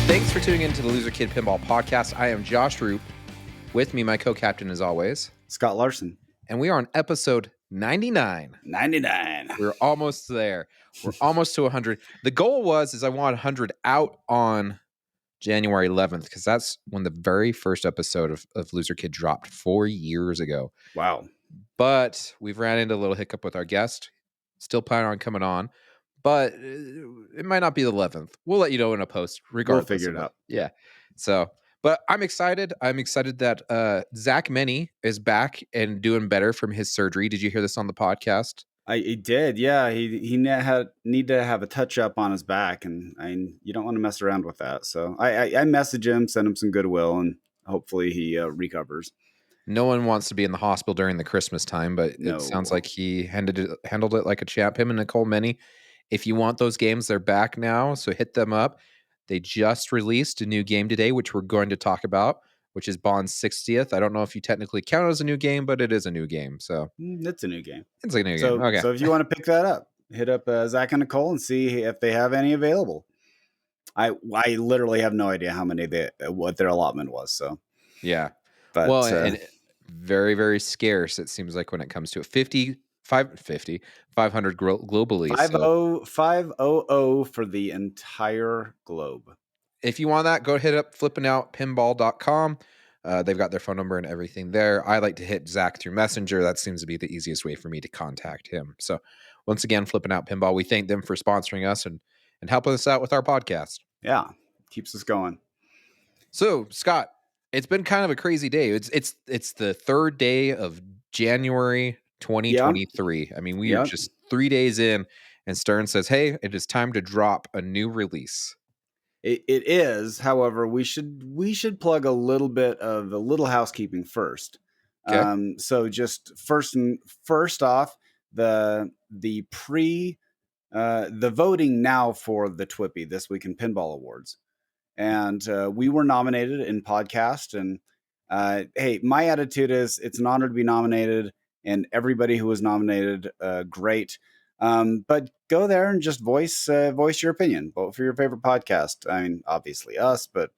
Thanks for tuning into the Loser Kid Pinball Podcast. I am Josh Roop. With me, my co-captain as always, Scott Larson. And we are on episode 99. 99. We're almost there. We're almost to 100. The goal is I want 100 out on January 11th because that's when the very first episode of Loser Kid dropped 4 years ago. Wow. But we've ran into a little hiccup with our guest. Still planning on coming on. But it might not be the 11th. We'll let you know in a post, regardless. We'll figure it out. Yeah. So, but I'm excited. I'm excited that Zach Meny is back and doing better from his surgery. Did you hear this on the podcast? He did. Yeah. He need to have a touch up on his back, and you don't want to mess around with that. So I message him, send him some goodwill, and hopefully he recovers. No one wants to be in the hospital during the Christmas time, but it sounds like he handled it like a champ. Him and Nicole Meny. If you want those games, they're back now, so hit them up. They just released a new game today, which we're going to talk about, which is Bond's 60th. I don't know if you technically count it as a new game, but it is a new game. So it's a new game. It's a new game. Okay. So if you want to pick that up, hit up Zach and Nicole and see if they have any available. I literally have no idea how many what their allotment was. So yeah, but and very, very scarce. It seems like when it comes to it, 500 globally. 500 for the entire globe. If you want that, go hit up flippingoutpinball.com. They've got their phone number and everything there. I like to hit Zach through Messenger. That seems to be the easiest way for me to contact him. So once again, Flipping Out Pinball, we thank them for sponsoring us and helping us out with our podcast. Yeah, keeps us going. So, Scott, it's been kind of a crazy day. It's the third day of January 2023. Yeah. I mean, we are just 3 days in, and Stern says, hey, it is time to drop a new release. It is. However, we should plug a little housekeeping first. Okay. So just first off, the voting now for the TWIPY This Week in Pinball Awards, and we were nominated in podcast. And hey, my attitude is it's an honor to be nominated, and everybody who was nominated, great. But go there and just voice your opinion. Vote for your favorite podcast. I mean, obviously us, but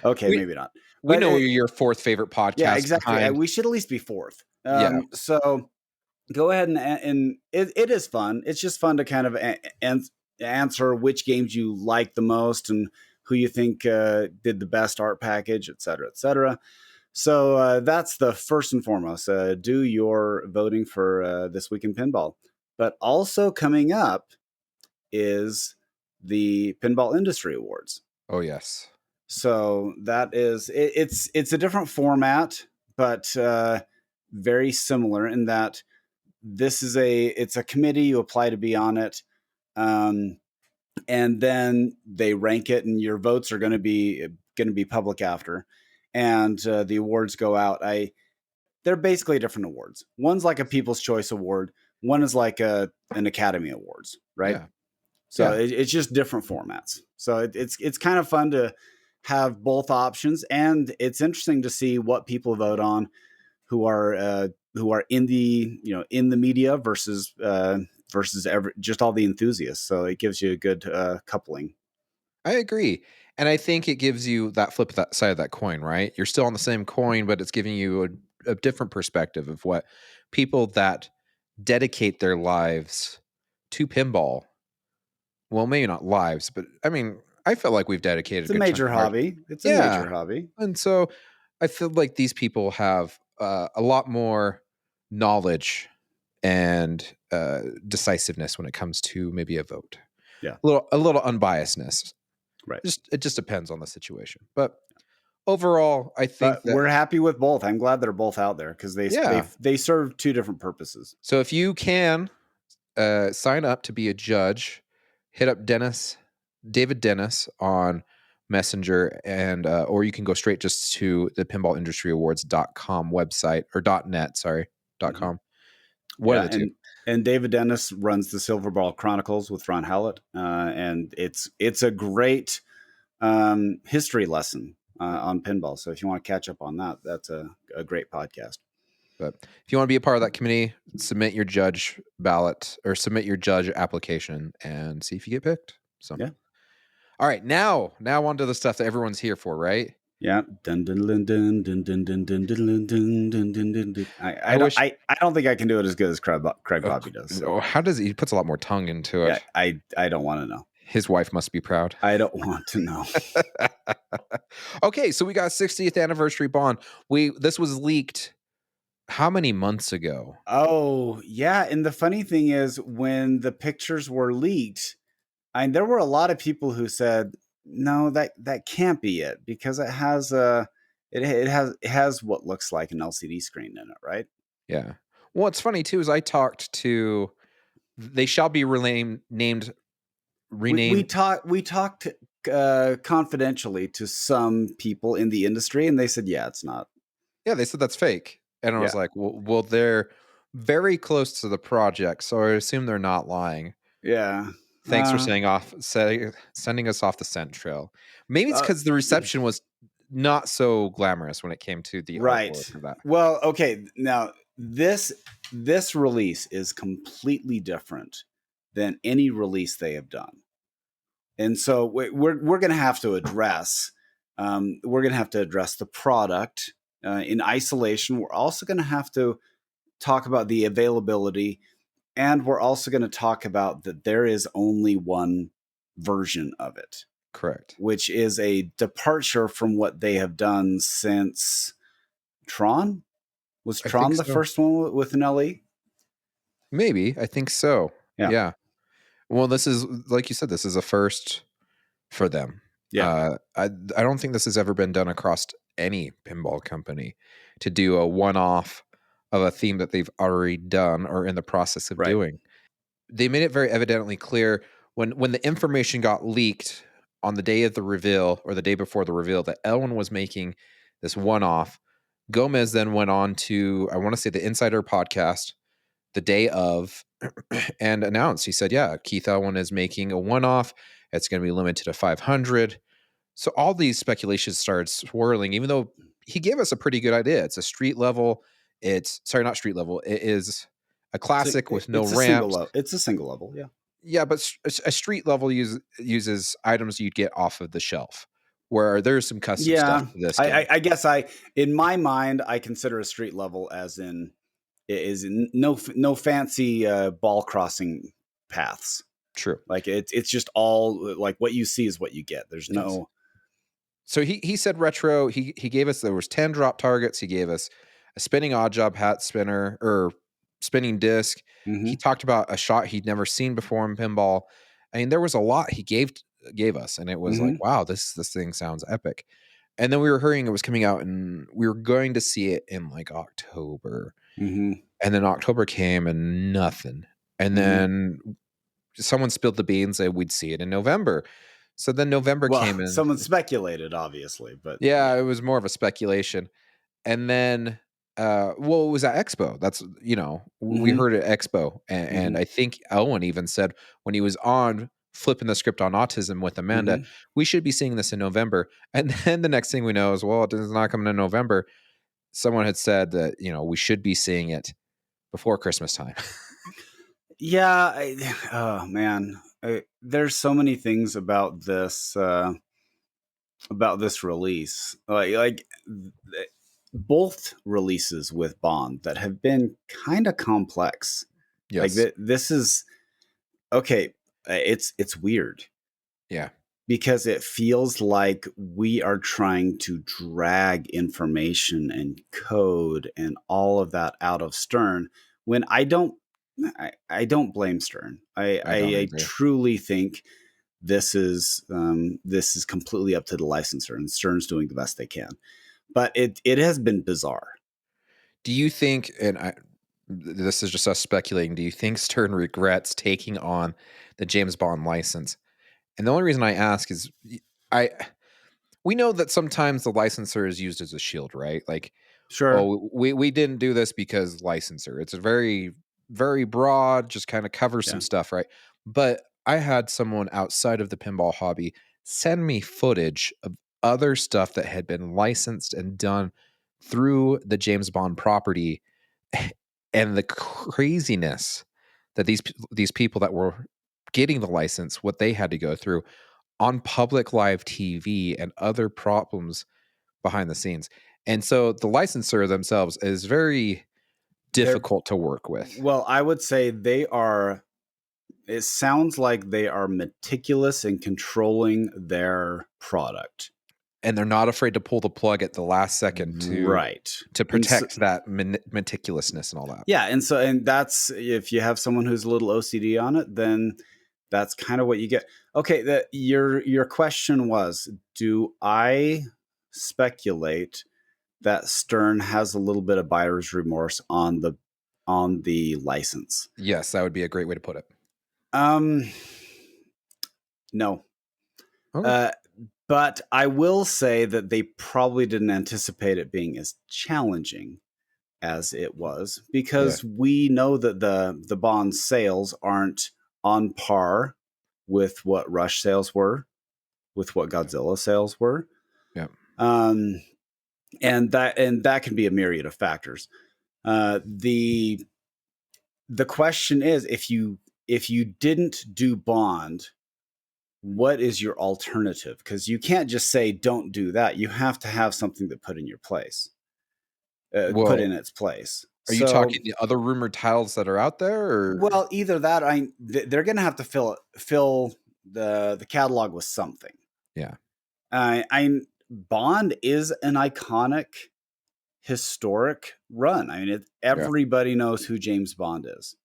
okay, maybe not. We know you're your fourth favorite podcast. Yeah, exactly. We should at least be fourth. So go ahead and it is fun. It's just fun to kind of answer which games you like the most and who you think did the best art package, et cetera, et cetera. So that's the first and foremost. Do your voting for This Week in Pinball. But also coming up is the Pinball Industry Awards. Oh, yes. So that is, it's a different format, but very similar in that it's a committee. You apply to be on it. And then they rank it, and your votes are going to be public after. And the awards go out. They're basically different awards. One's like a People's Choice Award. One is like an Academy Awards, right? Yeah. So it's just different formats. So it's kind of fun to have both options, and it's interesting to see what people vote on who are in the media versus just all the enthusiasts. So it gives you a good coupling. I agree. And I think it gives you that flip that side of that coin, right? You're still on the same coin, but it's giving you a different perspective of what people that dedicate their lives to pinball. Well, maybe not lives, but I mean, I feel like we've dedicated. It's a major hobby. It's a major hobby. And so I feel like these people have a lot more knowledge and decisiveness when it comes to maybe a vote. Yeah. A little unbiasedness. Right. It just depends on the situation. But overall, I think we're happy with both. I'm glad they're both out there because they serve two different purposes. So if you can sign up to be a judge, hit up David Dennis on Messenger, and or you can go straight just to the pinballindustry.awards.com website or .net, sorry, .com. One of the two. And David Dennis runs the Silver Ball Chronicles with Ron Hallett, and it's a great history lesson on pinball. So if you want to catch up on that, that's a great podcast. But if you want to be a part of that committee, submit your judge ballot or submit your judge application and see if you get picked. So yeah. All right, now on to the stuff that everyone's here for, right? Yeah. Dun, dun, dun, dun, dun, dun, dun, dun, dun, dun, dun, dun, dun, dun. I wish. I don't think I can do it as good as Craig Oh, Bobby does. So oh, how does he puts a lot more tongue into yeah, it? I don't want to know. His wife must be proud. I don't want to know. Okay, so we got 60th anniversary Bond. This was leaked how many months ago? Oh yeah, and the funny thing is, when the pictures were leaked, and there were a lot of people who said, "No, that can't be it because it has it has what looks like an LCD screen in it, right?" Yeah. Well, what's funny too is I talked to. They shall be We renamed. talked confidentially to some people in the industry, and they said, "Yeah, it's not." Yeah, they said that's fake, and I was Yeah, like, well, they're very close to the project, so I assume they're not lying. yeah, Thanks for sending us off the scent trail. Maybe it's uh, because the reception was not so glamorous when it came to the artwork right. of that. Well, okay. Now this release is completely different than any release they have done, and so we're going to have to address the product in isolation. We're also going to have to talk about the availability, and we're also going to talk about that there is only one version of it, Correct. which is a departure from what they have done since Tron. Was I think Tron the so. first one with an LE? Maybe. I think so. Yeah, Yeah. Well, this is like you said, this is a first for them. yeah, I don't think this has ever been done across any pinball company to do a one-off of a theme that they've already done or in the process of right. doing. They made it very evidently clear when the information got leaked on the day of the reveal or the day before the reveal that Elwin was making this one-off. Gomez then went on to, I want to say, the Insider podcast the day of and announced. He said, "Yeah, Keith Elwin is making a one-off. It's going to be limited to 500." So all these speculations started swirling, even though he gave us a pretty good idea. It's a street level. It's sorry, not street level. It is a So classic with no it's a single ramps. level. It's a single level. Yeah. Yeah, but a street level uses items you'd get off of the shelf, where there's some custom stuff Yeah, to this game. I guess in my mind, I consider a street level as in no fancy ball crossing paths. True. Like it's just all like what you see is what you get. There's Yes. no. So he said retro. He gave us there was 10 drop targets. He gave us a spinning odd job hat spinner or spinning disc. He Hmm. talked about a shot he'd never seen before in pinball. I mean, there was a lot he gave us, and it was like, Hmm. wow, this thing sounds epic. And then we were hearing it was coming out, and we were going to see it in like October. Hmm. And then October came and nothing. And Hmm. then someone spilled the beans that we'd see it in November. So then November Well, came in. someone speculated, obviously, but Yeah, yeah. it was more of a speculation. And then, well, it was at Expo. That's, we Hmm. heard it at Expo. And Hmm. I think Elwin even said when he was on flipping the script on autism with Amanda, Hmm. we should be seeing this in November. And then the next thing we know is, well, it is not coming in November. Someone had said that, we should be seeing it before Christmas time. Yeah. Oh man, there's so many things about this release. Both releases with Bond that have been kind of complex. Like Yes. this is okay. It's weird Yeah. because it feels like we are trying to drag information and code and all of that out of Stern when I don't blame Stern. I don't I either. truly think this is completely up to the licensor, and Stern's doing the best they can. But it has been bizarre. Do you think, this is just us speculating, do you think Stern regrets taking on the James Bond license? And the only reason I ask is I we know that sometimes the licensor is used as a shield, right? Like, Sure. oh, we didn't do this because licensor. It's a very, very broad, just kind of covers some Yeah. stuff, right? But I had someone outside of the pinball hobby send me footage of other stuff that had been licensed and done through the James Bond property and the craziness that these people that were getting the license, what they had to go through. on public live TV and other problems behind the scenes. And so the licensor themselves is very They're difficult to work with. well, I would say they are. It sounds like they are meticulous in controlling their product. And they're not afraid to pull the plug at the last second Right. to And so, protect that meticulousness and all that. yeah, and that's, if you have someone who's a little OCD on it, then that's kind of what you get. Okay, your question was, do I speculate that Stern has a little bit of buyer's remorse on the license? Yes, that would be a great way to put it. No. Okay. But I will say that they probably didn't anticipate it being as challenging as it was, because we know that the Bond sales aren't on par with what Rush sales were, with what Godzilla sales were. Yeah. And that can be a myriad of factors. The question is, if you didn't do Bond, what is your alternative? Because you can't just say don't do that. You have to have something to put in your place, put Well, in its place. are you So, talking the other rumored titles that are out there, or well, either that, they're going to have to fill the catalog with something. yeah, I Bond is an iconic, historic run. I mean, yeah, everybody knows who James Bond is.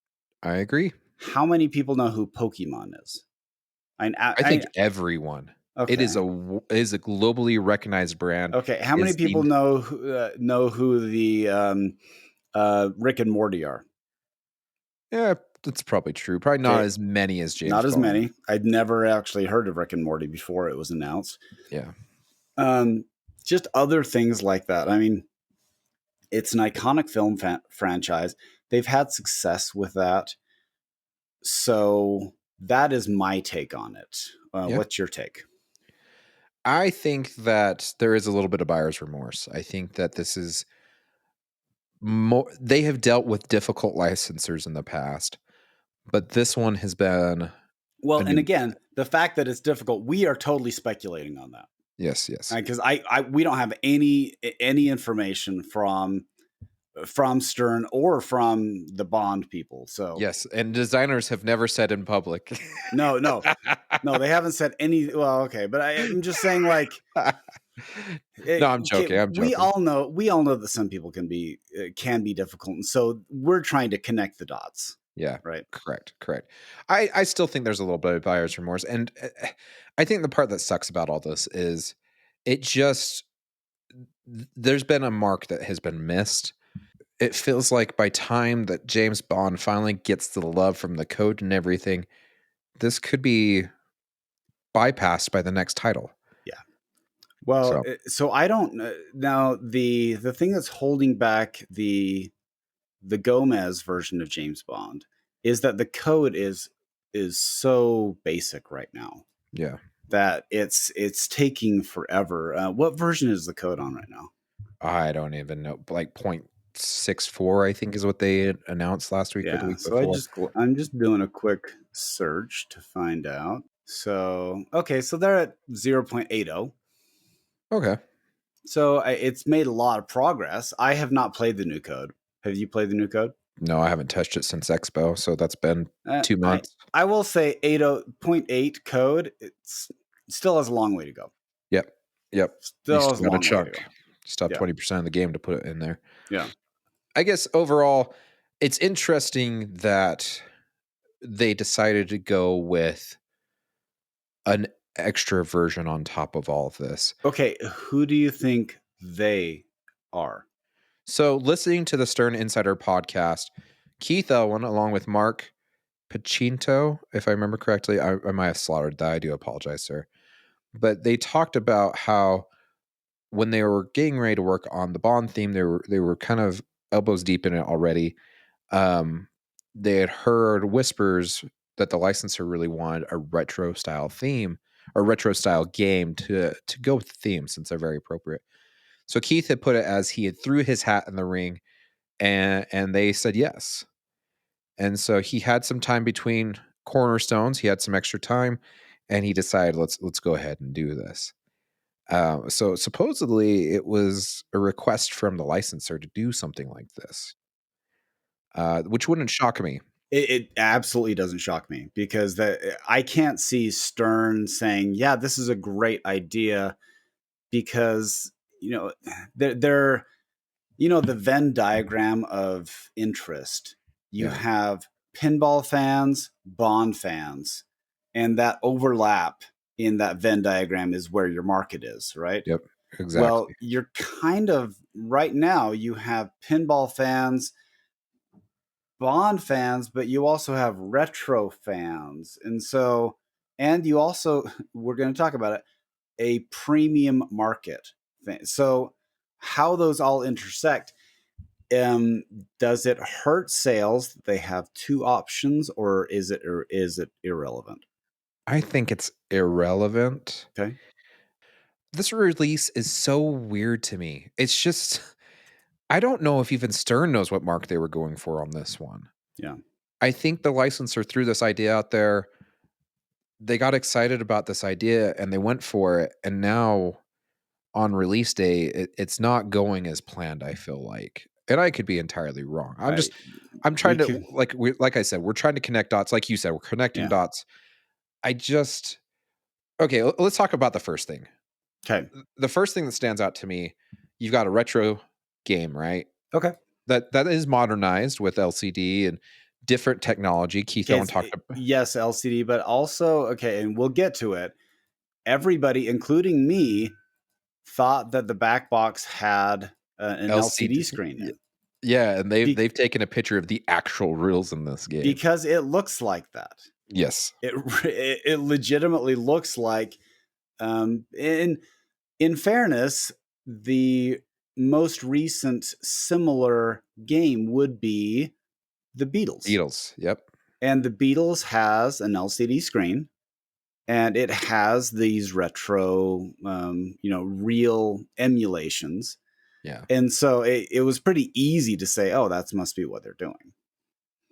I agree. How many people know who Pokemon is? I think everyone. It Okay. is a globally recognized brand. Okay, how many Is people deemed know who the Rick and Morty are? yeah, that's probably true. Probably not Okay, as many as not James as Bond. many. I'd never actually heard of Rick and Morty before it was announced. Yeah, Um, just other things like that. I mean, it's an iconic film franchise. They've had success with that, so that is my take on it. yeah. What's your take? I think that there is a little bit of buyer's remorse. I think that this is more. They have dealt with difficult licensors in the past, but this one has been Well, a and new. again, the fact that it's difficult, we are totally speculating on that. Yes, yes, Because we don't have any information from Stern or from the Bond people. So yes. And designers have never said in public. no, they haven't said any. Well, okay, but I'm just saying, like, No, I'm okay, joking. I'm we joking. all know that some people can be difficult, and so we're trying to connect the dots, Yeah, right? correct, correct. I still think there's a little bit of buyer's remorse, and I think the part that sucks about all this is it just there's been a mark that has been missed. It feels like by time that James Bond finally gets the love from the code and everything, this could be bypassed by the next title. Yeah. Well, So so I don't now the thing that's holding back the Gomez version of James Bond is that the code is so basic right now yeah, that it's taking forever. What version is the code on right now? I don't even know. Like 0.64, I think, is what they announced last week or the Yeah, week so before. I'm just doing a quick search to find out. So okay, so they're at 0.80. Okay. So it's made a lot of progress. I have not played the new code. Have you played the new code? No, I haven't touched it since Expo, so that's been 2 I months. I will say 80.8 code. It's still has a long way to go. Yep. Yep. You Still has still a got a long way to chunk. go. Still have Yeah, 20% of the game to put it in there. yeah. I guess overall, it's interesting that they decided to go with an extra version on top of all of this. Okay, who do you think they are? So, listening to the Stern Insider podcast, Keith Elwin, along with Mark Pachinto, if I remember correctly, I might have slaughtered that. I do apologize, sir. But they talked about how when they were getting ready to work on the Bond theme, they were kind of elbows deep in it already. Um, they had heard whispers that the licensor really wanted a retro style theme or retro style game to go with the theme, since they're very appropriate. So Keith had put it as he had threw his hat in the ring, and they said yes. And so he had some time between cornerstones. He had some extra time, and he decided let's go ahead and do this. So supposedly it was a request from the licensor to do something like this, which wouldn't shock me. It absolutely doesn't shock me because I can't see Stern saying, "Yeah, this is a great idea," because they're the Venn diagram of interest. You Yeah. have pinball fans, Bond fans, and that overlap in that Venn diagram is where your market is, right? Yep. Well, Exactly. you're kind of right now, you have pinball fans, Bond fans, but you also have retro fans. And you also, we're going to talk about it, a premium market thing. So, how those all intersect, does it hurt sales that they have two options, or is it irrelevant? I think it's irrelevant. Okay. This release is so weird to me. It's just I don't know if even Stern knows what mark they were going for on this one. Yeah. I think the licensor threw this idea out there. They got excited about this idea and they went for it. And now on release day, it's not going as planned, I feel like. And I could be entirely wrong. I I'm we trying to could like I said, we're trying to connect dots. Like you said, we're connecting yeah. dots. I just okay, let's talk about the first thing. Okay. The first thing that stands out to me, you've got a retro game, right? Okay. That is modernized with LCD and different technology. Keith Okay, Owen talked about yes, LCD, but also okay, and we'll get to it. Everybody, including me, thought that the back box had an LCD LCD. screen in Yeah, and they've Be- they've taken a picture of the actual rules in this game. because it looks like that. Yes. It legitimately looks like. In fairness, the most recent similar game would be the Beatles, Beatles. Yep. and the Beatles has an LCD screen, and it has these retro, real emulations. Yeah. And so it was pretty easy to say, oh, that must be what they're doing.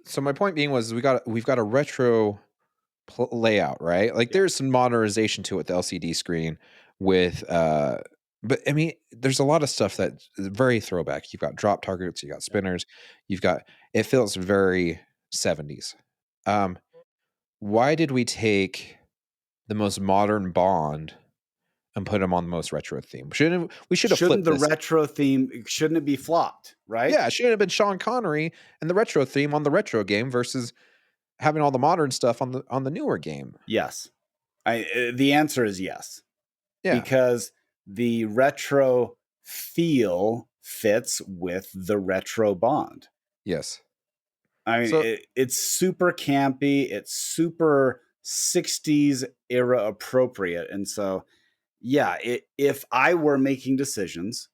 So my point being was we've got a retro layout, right? Like Yeah. there's some modernization to it, the LCD screen with but I mean there's a lot of stuff that's very throwback. You've got drop targets, you got spinners, you've got it feels very 70s. Um why did we take the most modern Bond and put him on the most retro theme? We should have Shouldn't flipped the this. retro theme, shouldn't it be flopped, right? Yeah, it should have been Sean Connery and the retro theme on the retro game versus having all the modern stuff on the newer game. Yes. The answer is yes, Yeah. because the retro feel fits with the retro Bond. Yes. I mean, So it's super campy. It's super 60s era appropriate. And so, yeah, if I were making decisions,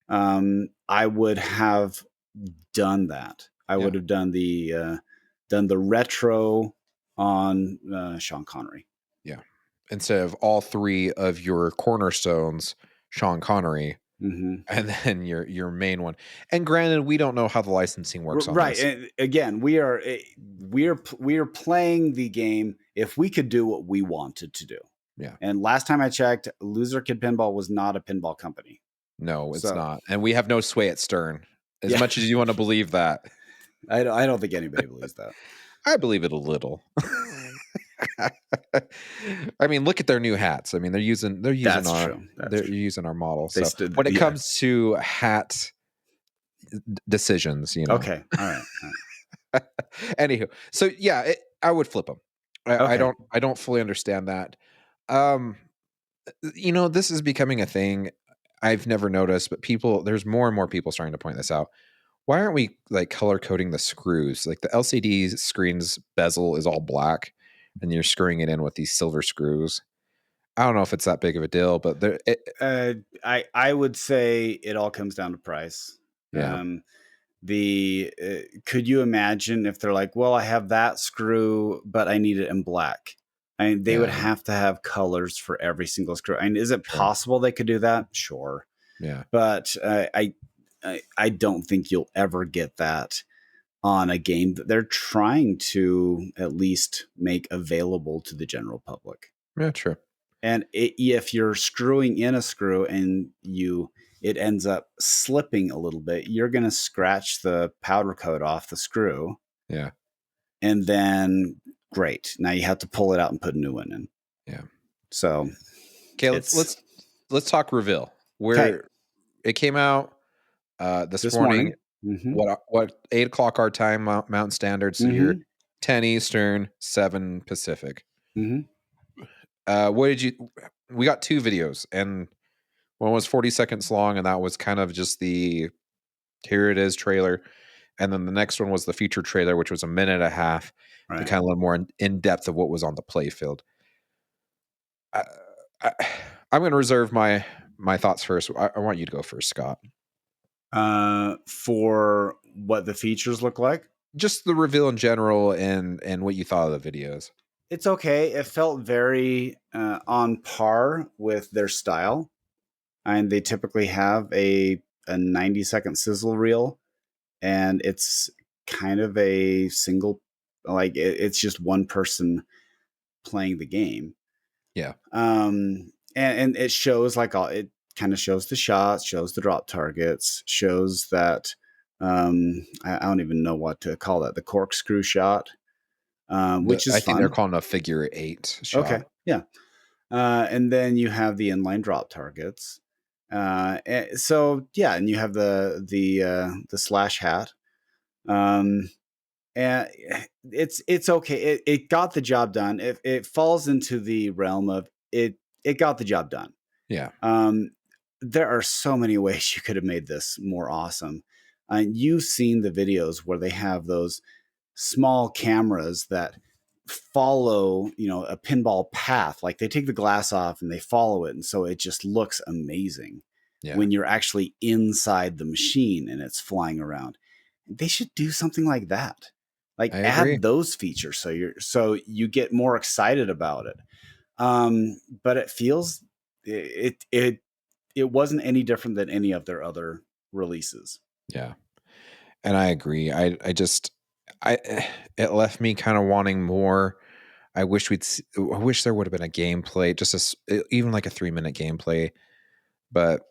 I would have done that. I yeah. would have done the retro on Sean Connery. Yeah. Instead of all three of your cornerstones, Sean Connery, Hmm. and then your main one. And granted, we don't know how the licensing works on Right. this. And again, we are playing the game if we could do what we wanted to do. Yeah. And last time I checked, Loser Kid Pinball was not a pinball company. No, it's So not. And we have no sway at Stern. As yeah, much as you want to believe that, I don't think anybody believes that. I believe it a little. I mean, look at their new hats. I mean, That's true. That's they're true. using our model. They So stood. when it Yeah. comes to hat decisions, Okay. All right. All Anywho, so yeah, I would flip them. right. Okay. I don't fully understand that. Um, this is becoming a thing. I've never noticed, but there's more and more people starting to point this out. Why aren't we like color coding the screws? Like the LCD screen's bezel is all black, and you're screwing it in with these silver screws. I don't know if it's that big of a deal, but I would say it all comes down to price. yeah, The Could you imagine if they're like, well, I have that screw, but I need it in black? I mean, they would yeah, have to have colors for every single screw. I mean, is it sure, possible they could do that? Sure, yeah. but I don't think you'll ever get that on a game that they're trying to at least make available to the general public. Yeah, true. And if you're screwing in a screw and it ends up slipping a little bit, you're going to scratch the powder coat off the screw. Yeah. And then great. Now you have to pull it out and put a new one in. Yeah. So Okay, it's let's talk reveal. okay. Where it came out this This morning. morning. Mm-hmm. What 8 o'clock our time, Mountain Standard. So you're Mm-hmm. 10 Eastern, 7 Pacific. Mm-hmm. What did you? We got 2 videos, and one was 40 seconds long, and that was kind of just the here it is trailer, and then the next one was the feature trailer, which was a minute and a half to Right. kind of learn more in depth of what was on the play field. I, I, I'm going to reserve my thoughts first. I want you to go first, Scott. For what the features look like. Just the reveal in general and what you thought of the videos. It's okay. It felt very on par with their style. And they typically have a 90-second sizzle reel, and it's kind of a single, like it's just one person playing the game. Yeah. And it shows like all it kind of shows the shots, shows the drop targets, shows that I don't even know what to call that, the corkscrew shot, which is I think they're fun. calling a figure 8 Okay, shot. yeah. And then you have the inline drop targets. So yeah, and you have the slash hat. Um, and it's okay. It got the job done. It falls into the realm of it got the job done. Yeah. Um, there are so many ways you could have made this more awesome. You've seen the videos where they have those small cameras that follow, a pinball path. Like they take the glass off and they follow it, and so it just looks amazing Yeah. when you're actually inside the machine and it's flying around. They should do something like that. Like I agree. add those features so you get more excited about it. But it feels it wasn't any different than any of their other releases. Yeah. And I agree. I just I it left me kind of wanting more. I wish there would have been a gameplay, just even like a 3-minute gameplay. But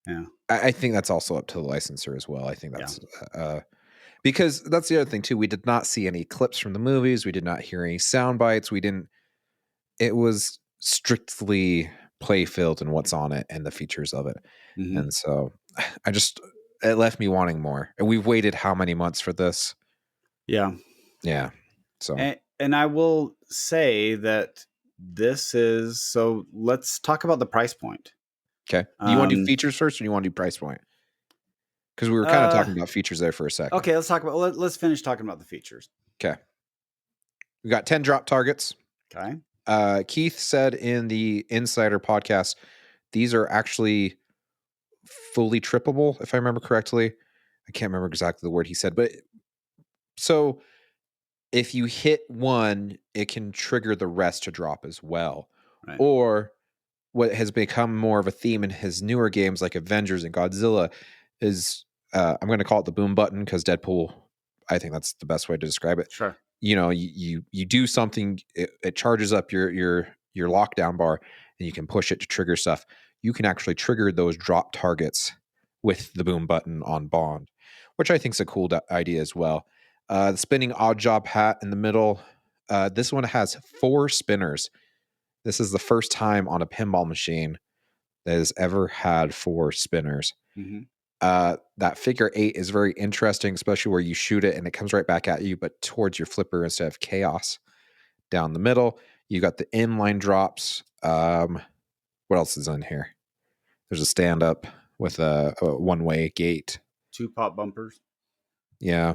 Yeah. I think that's also up to the licensor as well. I think Yeah. that's because that's the other thing too. We did not see any clips from the movies. We did not hear any sound bites. We didn't. It was strictly play filled and what's on it and the features of it. Mm-hmm. And so I just it left me wanting more. And we've waited how many months for this? Yeah. Yeah. So And I will say that this is so. Let's talk about the price point. okay. Do you want to do Um, features first or do you want to do price point? Because we were kind of uh, talking about features there for a second. okay, let's talk about. Let's finish talking about the features. Okay. We got 10 drop targets. Okay. Keith said in the Insider podcast, these are actually fully trippable, if I remember correctly. I can't remember exactly the word he said, but so if you hit one, it can trigger the rest to drop as well. Right. Or what has become more of a theme in his newer games like Avengers and Godzilla is I'm going to call it the boom button because Deadpool, I think that's the best way to describe it. Sure. You do something, it charges up your lockdown bar, and you can push it to trigger stuff. You can actually trigger those drop targets with the boom button on Bond, which I think is a cool idea as well. The spinning odd job hat in the middle. This one has 4 spinners. This is the first time on a pinball machine that has ever had 4 spinners. Mm-hmm. That figure 8 is very interesting, especially where you shoot it and it comes right back at you, but towards your flipper instead of chaos. Down the middle, you got the inline drops. What else is in here? There's a stand up with a one-way gate. 2 pop bumpers. Yeah.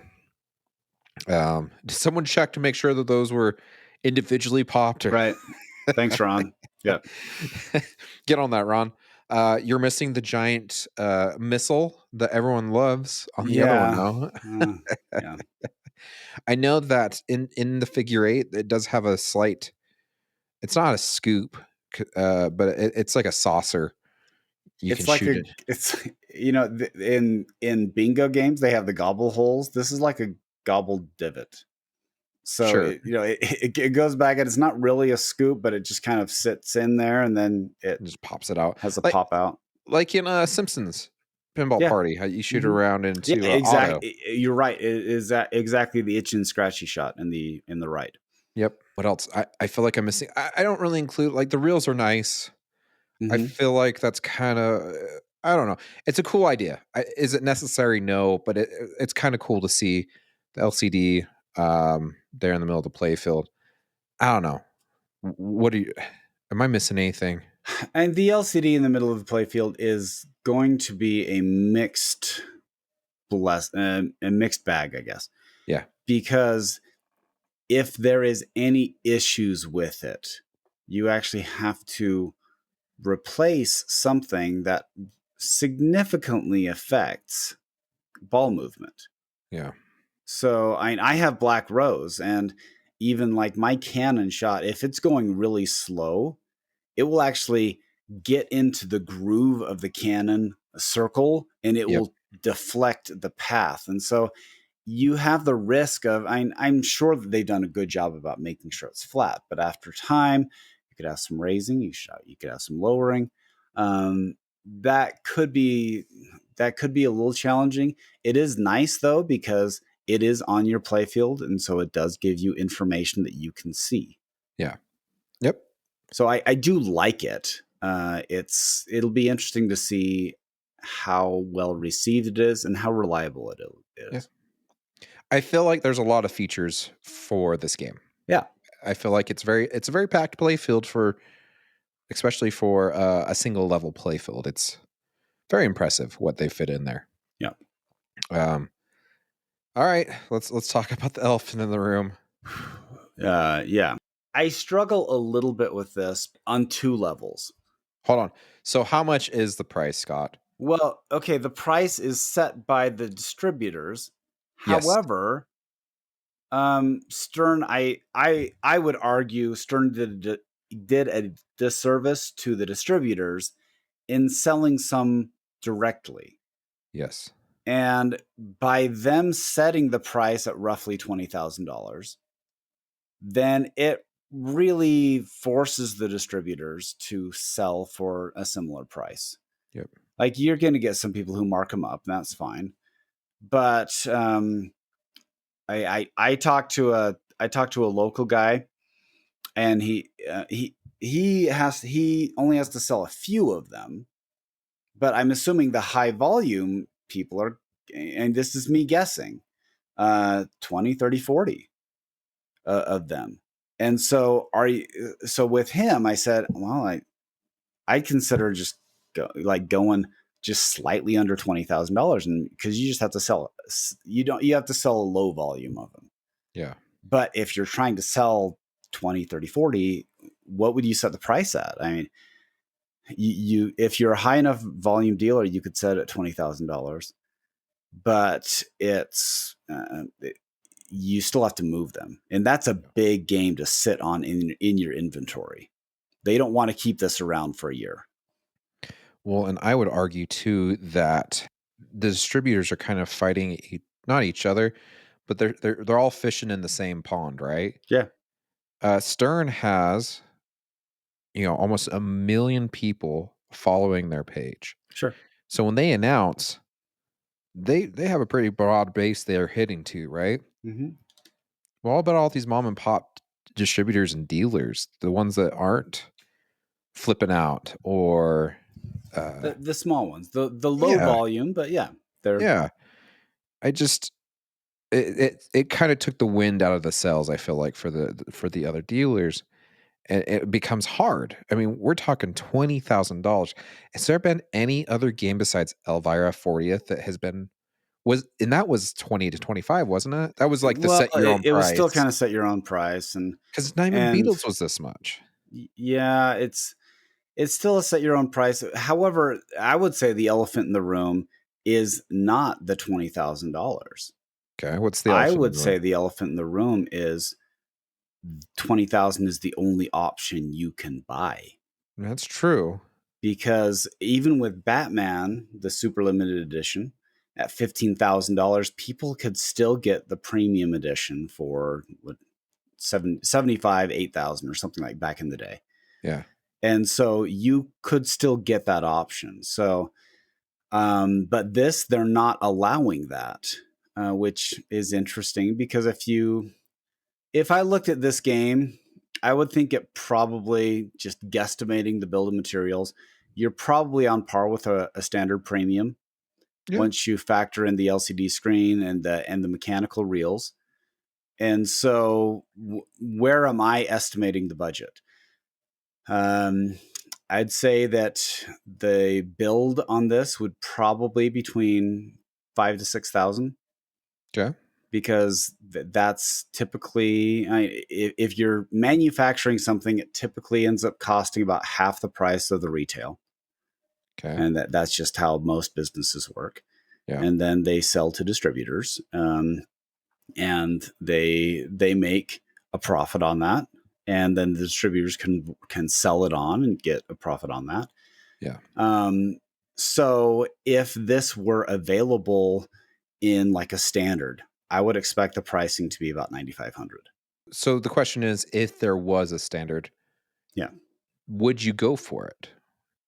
Did someone check to make sure that those were individually popped? Or Right. Thanks, Ron. Yeah. get on that, Ron. You're missing the giant missile that everyone loves on the other one, Yeah. though. Yeah. I know that in the figure 8, it does have a slight. It's not a scoop, but it's like a saucer. You can It's like shoot it. it's in bingo games they have the gobble holes. This is like a gobble divot. So Sure. it goes back, and it's not really a scoop, but it just kind of sits in there, and then it It just pops it out. has a Like pop out. like in Simpsons Pinball Yeah. Party, how you shoot Hmm. around Yeah, into auto. exactly. You're right. It is that exactly the itchy and scratchy shot in the right. Yep. What else? I feel like I'm missing. I don't really include like the reels are nice. I Hmm. feel like that's kind of I don't know. It's a cool idea. Is it necessary? No, but it's kind of cool to see the LCD there in the middle of the play field. I don't know. What do you? Am I missing anything? And the LCD in the middle of the playfield is going to be a mixed bag, I guess, Yeah. because if there is any issues with it, you actually have to replace something that significantly affects ball movement. Yeah. So I have black rose, and even like my cannon shot, if it's going really slow, it will actually get into the groove of the cannon circle, and it Yep. will deflect the path. And so you have the risk of, I'm sure that they've done a good job about making sure it's flat, but after time, you could have some raising, you could have some lowering. Um, that could be a little challenging. It is nice though, because it is on your playfield, and so it does give you information that you can see. Yeah. Yep. So I do like it. It'll be interesting to see how well received it is and how reliable it Yeah. is. I feel like there's a lot of features for this game. Yeah, I feel like it's a very packed play field for especially for a single level play field. It's very impressive what they fit in there. yeah, Um, all right, let's talk about the elephant in the room. yeah. I struggle a little bit with this on two levels. Hold on. So how much is the price, Scott? Well, okay, the price is set by the distributors. Yes. However, Stern, I would argue Stern did a disservice to the distributors in selling some directly. Yes. And by them setting the price at roughly $20,000, then it really forces the distributors to sell for a similar price. Yep. Like, you're going to get some people who mark them up, and that's fine. But I talked to a local guy, and he only has to sell a few of them. But I'm assuming the high volume people are, and this is me guessing, 20, 30, 40 of them. And so so with him, I said, well, I consider just going just slightly under $20,000, and because you just have to sell, you have to sell a low volume of them. Yeah. But if you're trying to sell 20, 30, 40, what would you set the price at? I mean, if you're a high enough volume dealer, you could set it at $20,000, but you still have to move them, and that's a big game to sit on in your inventory. They don't want to keep this around for a year. Well, and I would argue too that the distributors are kind of fighting not each other, but they're all fishing in the same pond, right? Yeah, Stern has almost 1 million people following their page. sure. So when they announce, they have a pretty broad base they're hitting to, right? Hmm. Well, how about all these mom and pop distributors and dealers, the ones that aren't flipping out or The small ones, the low yeah, volume, but yeah, they're yeah. I just it kind of took the wind out of the sails, I feel like, for the other dealers. And it becomes hard. I mean, we're talking $20,000. Has there been any other game besides Elvira 40th that has been and that was 20 to 25, wasn't it? That was like the well, set your own it was still price. kind of set your own price, Because not even and Beatles was this much. yeah, it's still a set your own price. However, I would say the elephant in the room is not the $20,000. Okay, what's the I elephant in would the room? say the elephant in the room is 20,000 is the only option you can buy, That's true. because even with Batman, the super limited edition, at $15,000, people could still get the premium edition for what, 75, 8,000 or something like back in the day. Yeah. And so you could still get that option. So, but this, they're not allowing that, which is interesting because if I looked at this game, I would think it probably, just guesstimating the build of materials, you're probably on par with a standard premium Yeah. once you factor in the LCD screen and the mechanical reels. And so, where am I estimating the budget? Um, I'd say that the build on this would probably between 5 to 6,000, Okay. because that's typically, if you're manufacturing something, it typically ends up costing about half the price of the retail, Okay. and that's just how most businesses work. Yeah. And then they sell to distributors, and they make a profit on that, and then the distributors can sell it on and get a profit on that. Yeah. So if this were available in like a standard, I would expect the pricing to be about 9,500. So the question is, if there was a standard, Yeah, would you go for it?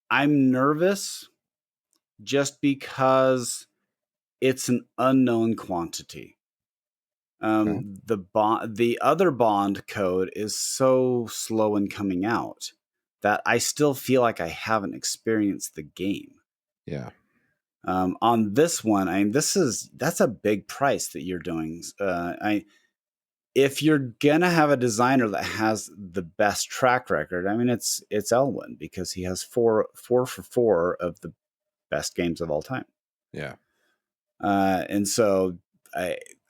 I'm nervous just because it's an unknown quantity. Okay. The other bond code is so slow in coming out that I still feel like I haven't experienced the game. Yeah. On this one, I mean, that's a big price that you're doing. If you're gonna have a designer that has the best track record, I mean, it's Elwin, because he has four for four of the best games of all time. Yeah. And so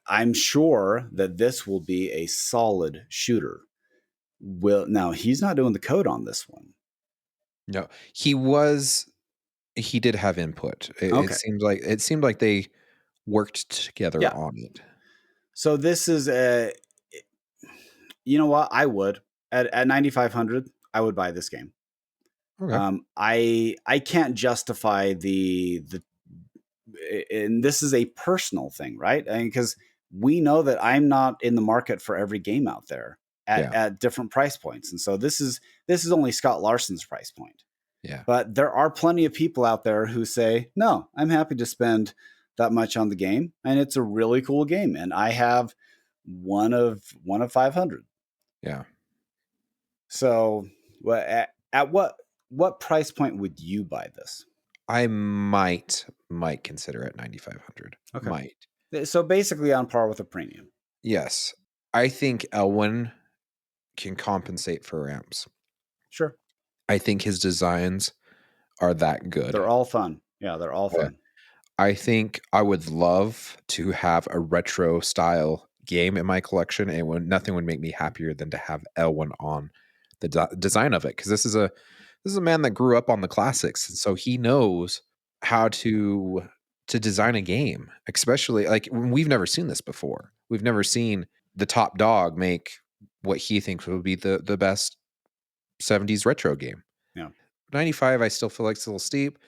I'm sure that this will be a solid shooter. Now he's not doing the code on this one. No, he did have input. Okay. It seemed like they worked together Yeah. on it. So this is you know what? I would, at 9,500, I would buy this game. Okay. I can't justify and this is a personal thing, right? Because we know that I'm not in the market for every game out there Yeah. at different price points, and so this is only Scott Larson's price point. Yeah. But there are plenty of people out there who say, "No, I'm happy to spend that much on the game, and it's a really cool game, and I have one of 500." Yeah. So, at what price point would you buy this? I might consider it 9,500. Okay. Might. So basically on par with a premium. Yes. I think Elwin can compensate for ramps. Sure. I think his designs are that good. They're all fun. Yeah, they're all fun. I think I would love to have a retro style game in my collection, and nothing would make me happier than to have Elwin on the design of it, because this is a man that grew up on the classics, and so he knows how to design a game. Especially, like, we've never seen this before. We've never seen the top dog make what he thinks would be the best 70s retro game. Yeah. 95, I still feel like it's a little steep.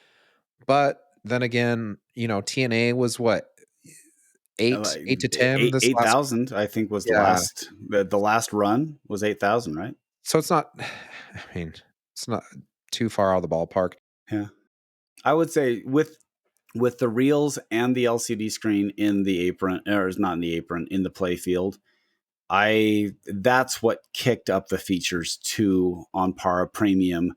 But then again, TNA was what, Like 8 to 10 this eight last. thousand, I think, was Yeah. the last run was 8,000, right? So it's not, I mean, it's not too far out of the ballpark. Yeah. I would say with the reels and the LCD screen in the apron, or is not in the apron, in the play field, that's what kicked up the features to on par a premium,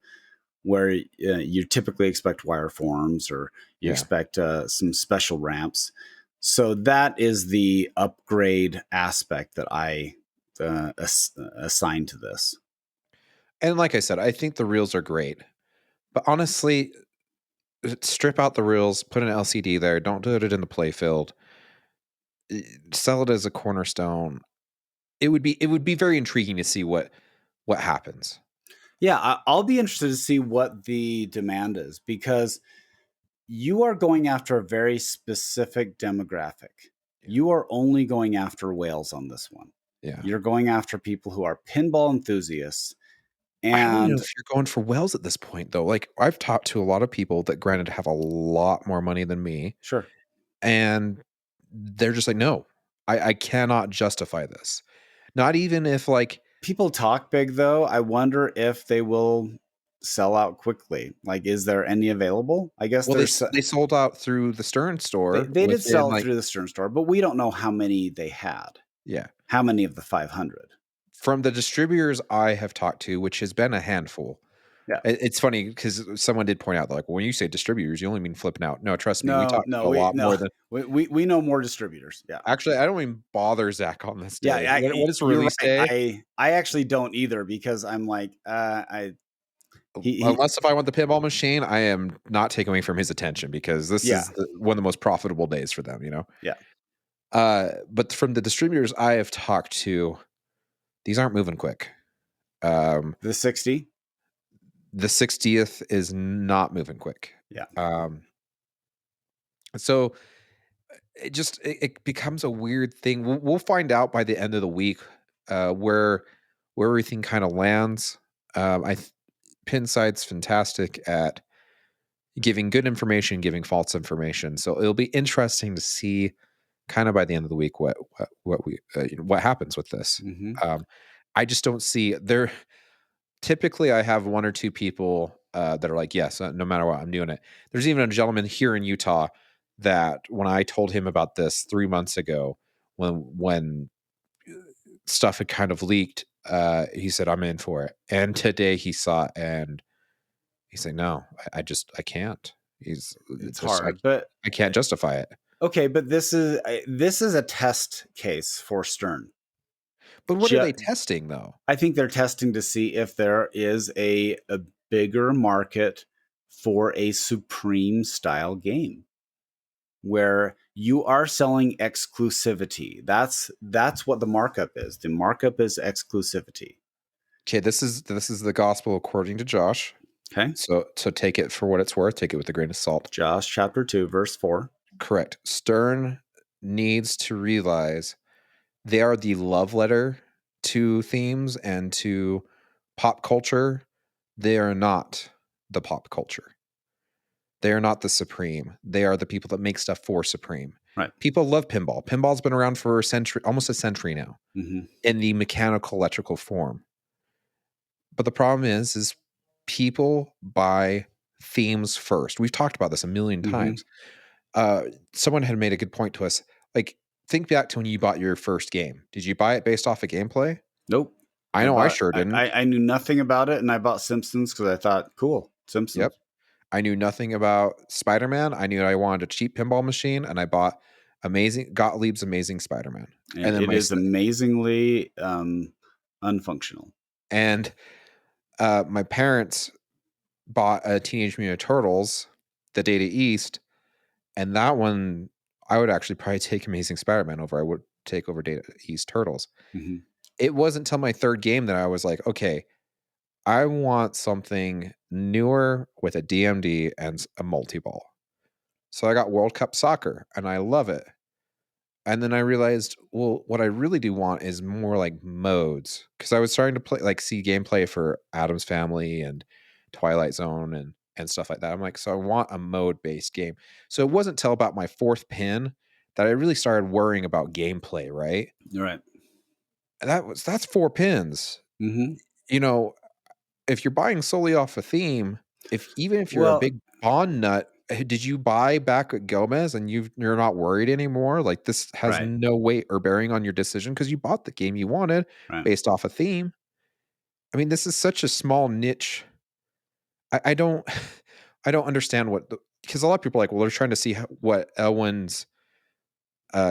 where you typically expect wireforms, or you Yeah. expect some special ramps. So that is the upgrade aspect that I assign to this. And like I said, I think the reels are great. But honestly, strip out the reels, put an LCD there, don't do it in the play field. Sell it as a cornerstone. It would be very intriguing to see what happens. Yeah, I'll be interested to see what the demand is, because you are going after a very specific demographic. Yeah. You are only going after whales on this one. Yeah. You're going after people who are pinball enthusiasts. I don't even know And if you're going for whales at this point, though. Like, I've talked to a lot of people that, granted, have a lot more money than me, sure. and they're just like, no, I cannot justify this. Not even if like People talk big though. I wonder if they will sell out quickly. Like, is there any available? I guess well there's. they sold out through the Stern store They did within sell like through the Stern store, but we don't know how many they had. yeah. How many of the 500? From the distributors I have talked to, which has been a handful. Yeah. It's funny because someone did point out, like, when you say distributors, you only mean flipping out. No, trust me, we No, talked no, to a we lot no, more than we know more distributors. Yeah. actually, I don't even bother Zach on this Yeah, day. What is you're release right. day? I actually don't either because I'm like, I he Unless if I want the pinball machine, I am not taking away from his attention because this yeah, is one of the most profitable days for them, you know? yeah. But from the distributors I have talked to, these aren't moving quick. The 60? The 60th is not moving quick. Yeah. Um, so it becomes a weird thing. We'll find out by the end of the week where everything kind of lands. Pinside's fantastic at giving good information, giving false information. So it'll be interesting to see kind of by the end of the week what we what happens with this. Mhm. I just don't see there. Typically, I have one or two people that are like, yes, no matter what, I'm doing it. There's even a gentleman here in Utah that when I told him about this 3 months ago, when stuff had kind of leaked, he said, I'm in for it. And today he saw it and he's like, no, I can't. He's It's just, hard, but I can't justify it. okay, but this is a test case for Stern. But what are Ju- they testing though? I think they're testing to see if there is a bigger market for a Supreme style game where you are selling exclusivity. That's what the markup is. The markup is exclusivity. Okay, this is the gospel according to Josh. Okay. So take it for what it's worth. Take it with a grain of salt. Josh chapter 2 verse 4. Correct. Stern needs to realize they are the love letter to themes and to pop culture. They are not the pop culture. They are not the Supreme. They are the people that make stuff for Supreme. Right. People love pinball. Pinball's been around for a century, almost a century now, Mhm. in the mechanical electrical form. But the problem is people buy themes first. We've talked about this a million Mhm. times. Someone had made a good point to us. Like, think back to when you bought your first game. Did you buy it based off of gameplay? Nope. I I know I bought sure didn't. I knew nothing about it and I bought Simpsons cuz I thought, "Cool, Yep. Simpsons." I knew nothing about Spider-Man. I knew I wanted a cheap pinball machine, and I bought Gottlieb's Amazing Spider-Man. And And then it is amazingly unfunctional. and my parents bought a Teenage Mutant Ninja Turtles, the Data East, and that one I would actually probably take Amazing Spider-Man over. I would take over Data East Turtles. Mhm. It wasn't until my third game that I was like, okay, I want something newer with a DMD and a multi-ball. So I got World Cup Soccer, and I love it. And then I realized, well, what I really do want is more like modes because I was starting to play, like, see gameplay for Adam's Family and Twilight Zone and stuff like that. I'm like, so I want a mode based game. So it wasn't till about my fourth pin that I really started worrying about gameplay. Right? Right. That's four pins. Mhm. You know, if you're buying solely off a theme, even if you're a Well, big Bond nut, did you buy back at Gomez and you're not worried anymore? Like, this has right. no weight or bearing on your decision because you bought the game you wanted Right. based off a theme. I mean, this is such a small niche. I don't I don't understand because a lot of people are like, well, they're trying to see what Elwin's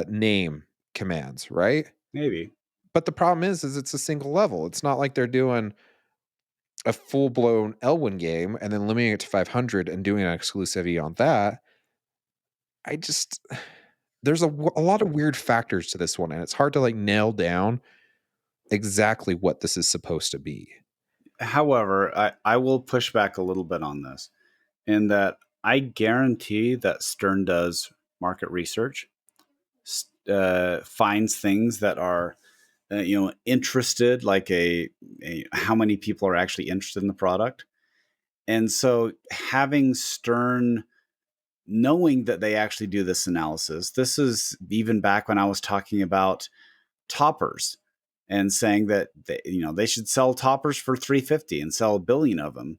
name commands, right? Maybe. But the problem is it's a single level. It's not like they're doing a full blown Elwin game and then limiting it to 500 and doing an exclusivity on that. I just there's a lot of weird factors to this one, and it's hard to like nail down exactly what this is supposed to be. However, I will push back a little bit on this in that I guarantee that Stern does market research, finds things that are interested, like a how many people are actually interested in the product, and so having Stern knowing that they actually do this analysis. This is even back when I was talking about toppers. and saying that they should sell toppers for 350 and sell a billion of them.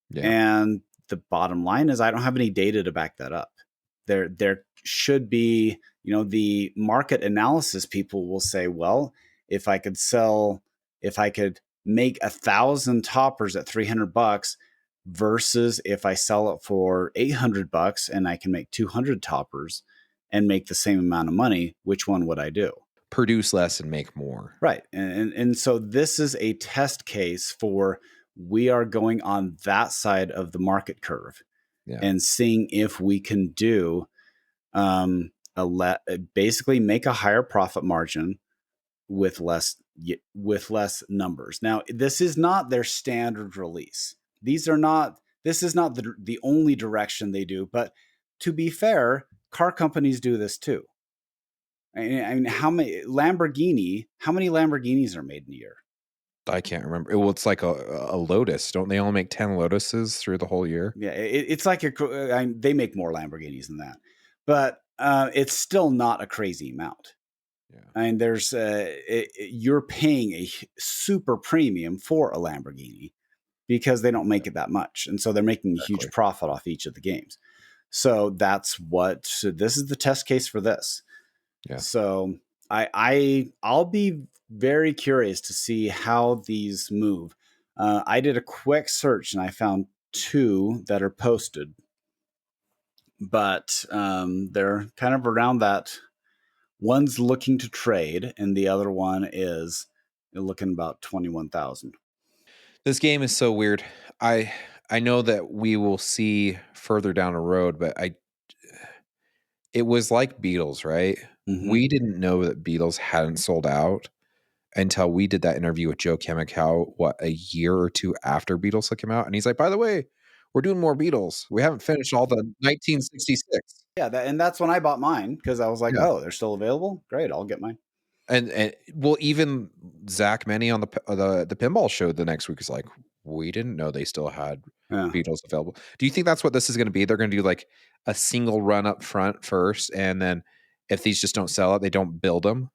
Yeah. And the bottom line is I don't have any data to back that up. There should be, the market analysis people will say, well, if I could make 1,000 toppers at $300 versus if I sell it for $800 and I can make 200 toppers and make the same amount of money, which one would I do? Produce less and make more. Right. And so this is a test case for we are going on that side of the market curve and seeing if we can do basically make a higher profit margin with less numbers. Now, this is not their standard release. This is not the only direction they do, but to be fair, car companies do this too. I mean, how many Lamborghinis are made in a year? I can't remember. Well, it's like a Lotus. Don't they only make 10 Lotuses through the whole year? Yeah, it's like they make more Lamborghinis than that, but it's still not a crazy amount. Yeah. I mean, you're paying a super premium for a Lamborghini because they don't make it that much, and so they're making a huge profit off each of the games. So this is the test case for this. Yeah. So I'll be very curious to see how these move. I did a quick search and I found 2 that are posted, but they're kind of around that. One's looking to trade, and the other one is looking about 21,000. This game is so weird. I know that we will see further down the road, but it was like Beatles, right? Mm-hmm. We didn't know that Beatles hadn't sold out until we did that interview with Joe Chemical, a year or 2 after Beatles had come out, and he's like, "By the way, we're doing more Beatles. We haven't finished all the 1966." Yeah, and that's when I bought mine because I was like, Yeah. "Oh, they're still available. Great, I'll get mine." And well, even Zach Meny on the pinball show the next week is like, "We didn't know they still had Beatles available." Do you think that's what this is gonna be? They're gonna do, like, a single run up front first, and then if these just don't sell it, they don't build them,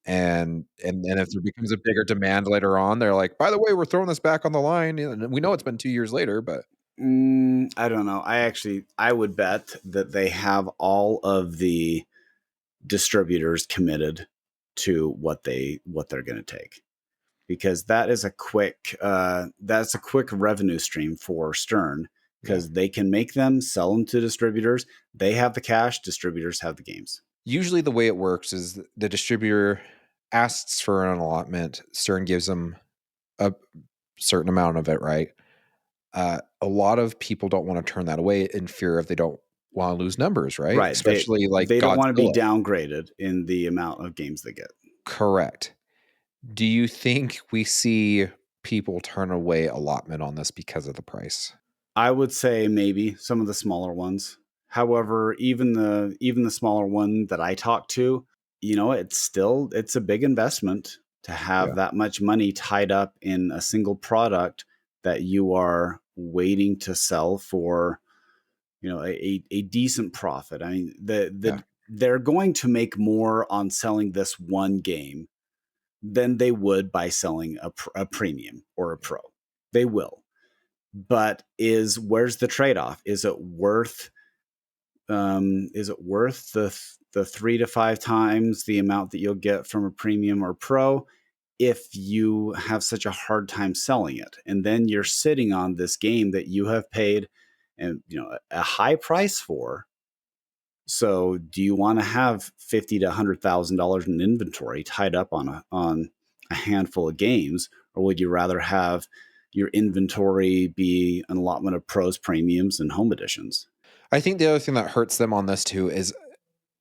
and then if there becomes a bigger demand later on, they're like, "By the way, we're throwing this back on the line," and we know it's been 2 years later, but I don't know. I would bet that they have all of the distributors committed to what they're going to take, because that's a quick revenue stream for Stern, because they can make them, sell them to distributors. They have the cash, distributors have the games. Usually the way it works is the distributor asks for an allotment, Stern gives them a certain amount of it, right? A lot of people don't want to turn that away in fear of they don't want to lose numbers, right? Right. Especially like they don't want to be Godzilla. downgraded in the amount of games they get. Correct. Do you think we see people turn away allotment on this because of the price? I would say maybe some of the smaller ones. However, even the smaller one that I talked to, it's a big investment to have that much money tied up in a single product that you are waiting to sell for, a decent profit. I mean, they're going to make more on selling this one game than they would by selling a premium or a pro. They will. But where's the trade-off? Is it worth the 3 to 5 times the amount that you'll get from a premium or pro if you have such a hard time selling it? And then you're sitting on this game that you have paid and a high price for. So do you want to have $50,000 to $100,000 in inventory tied up on a handful of games, or would you rather have your inventory be an allotment of pros, premiums, and home editions? I think the other thing that hurts them on this too is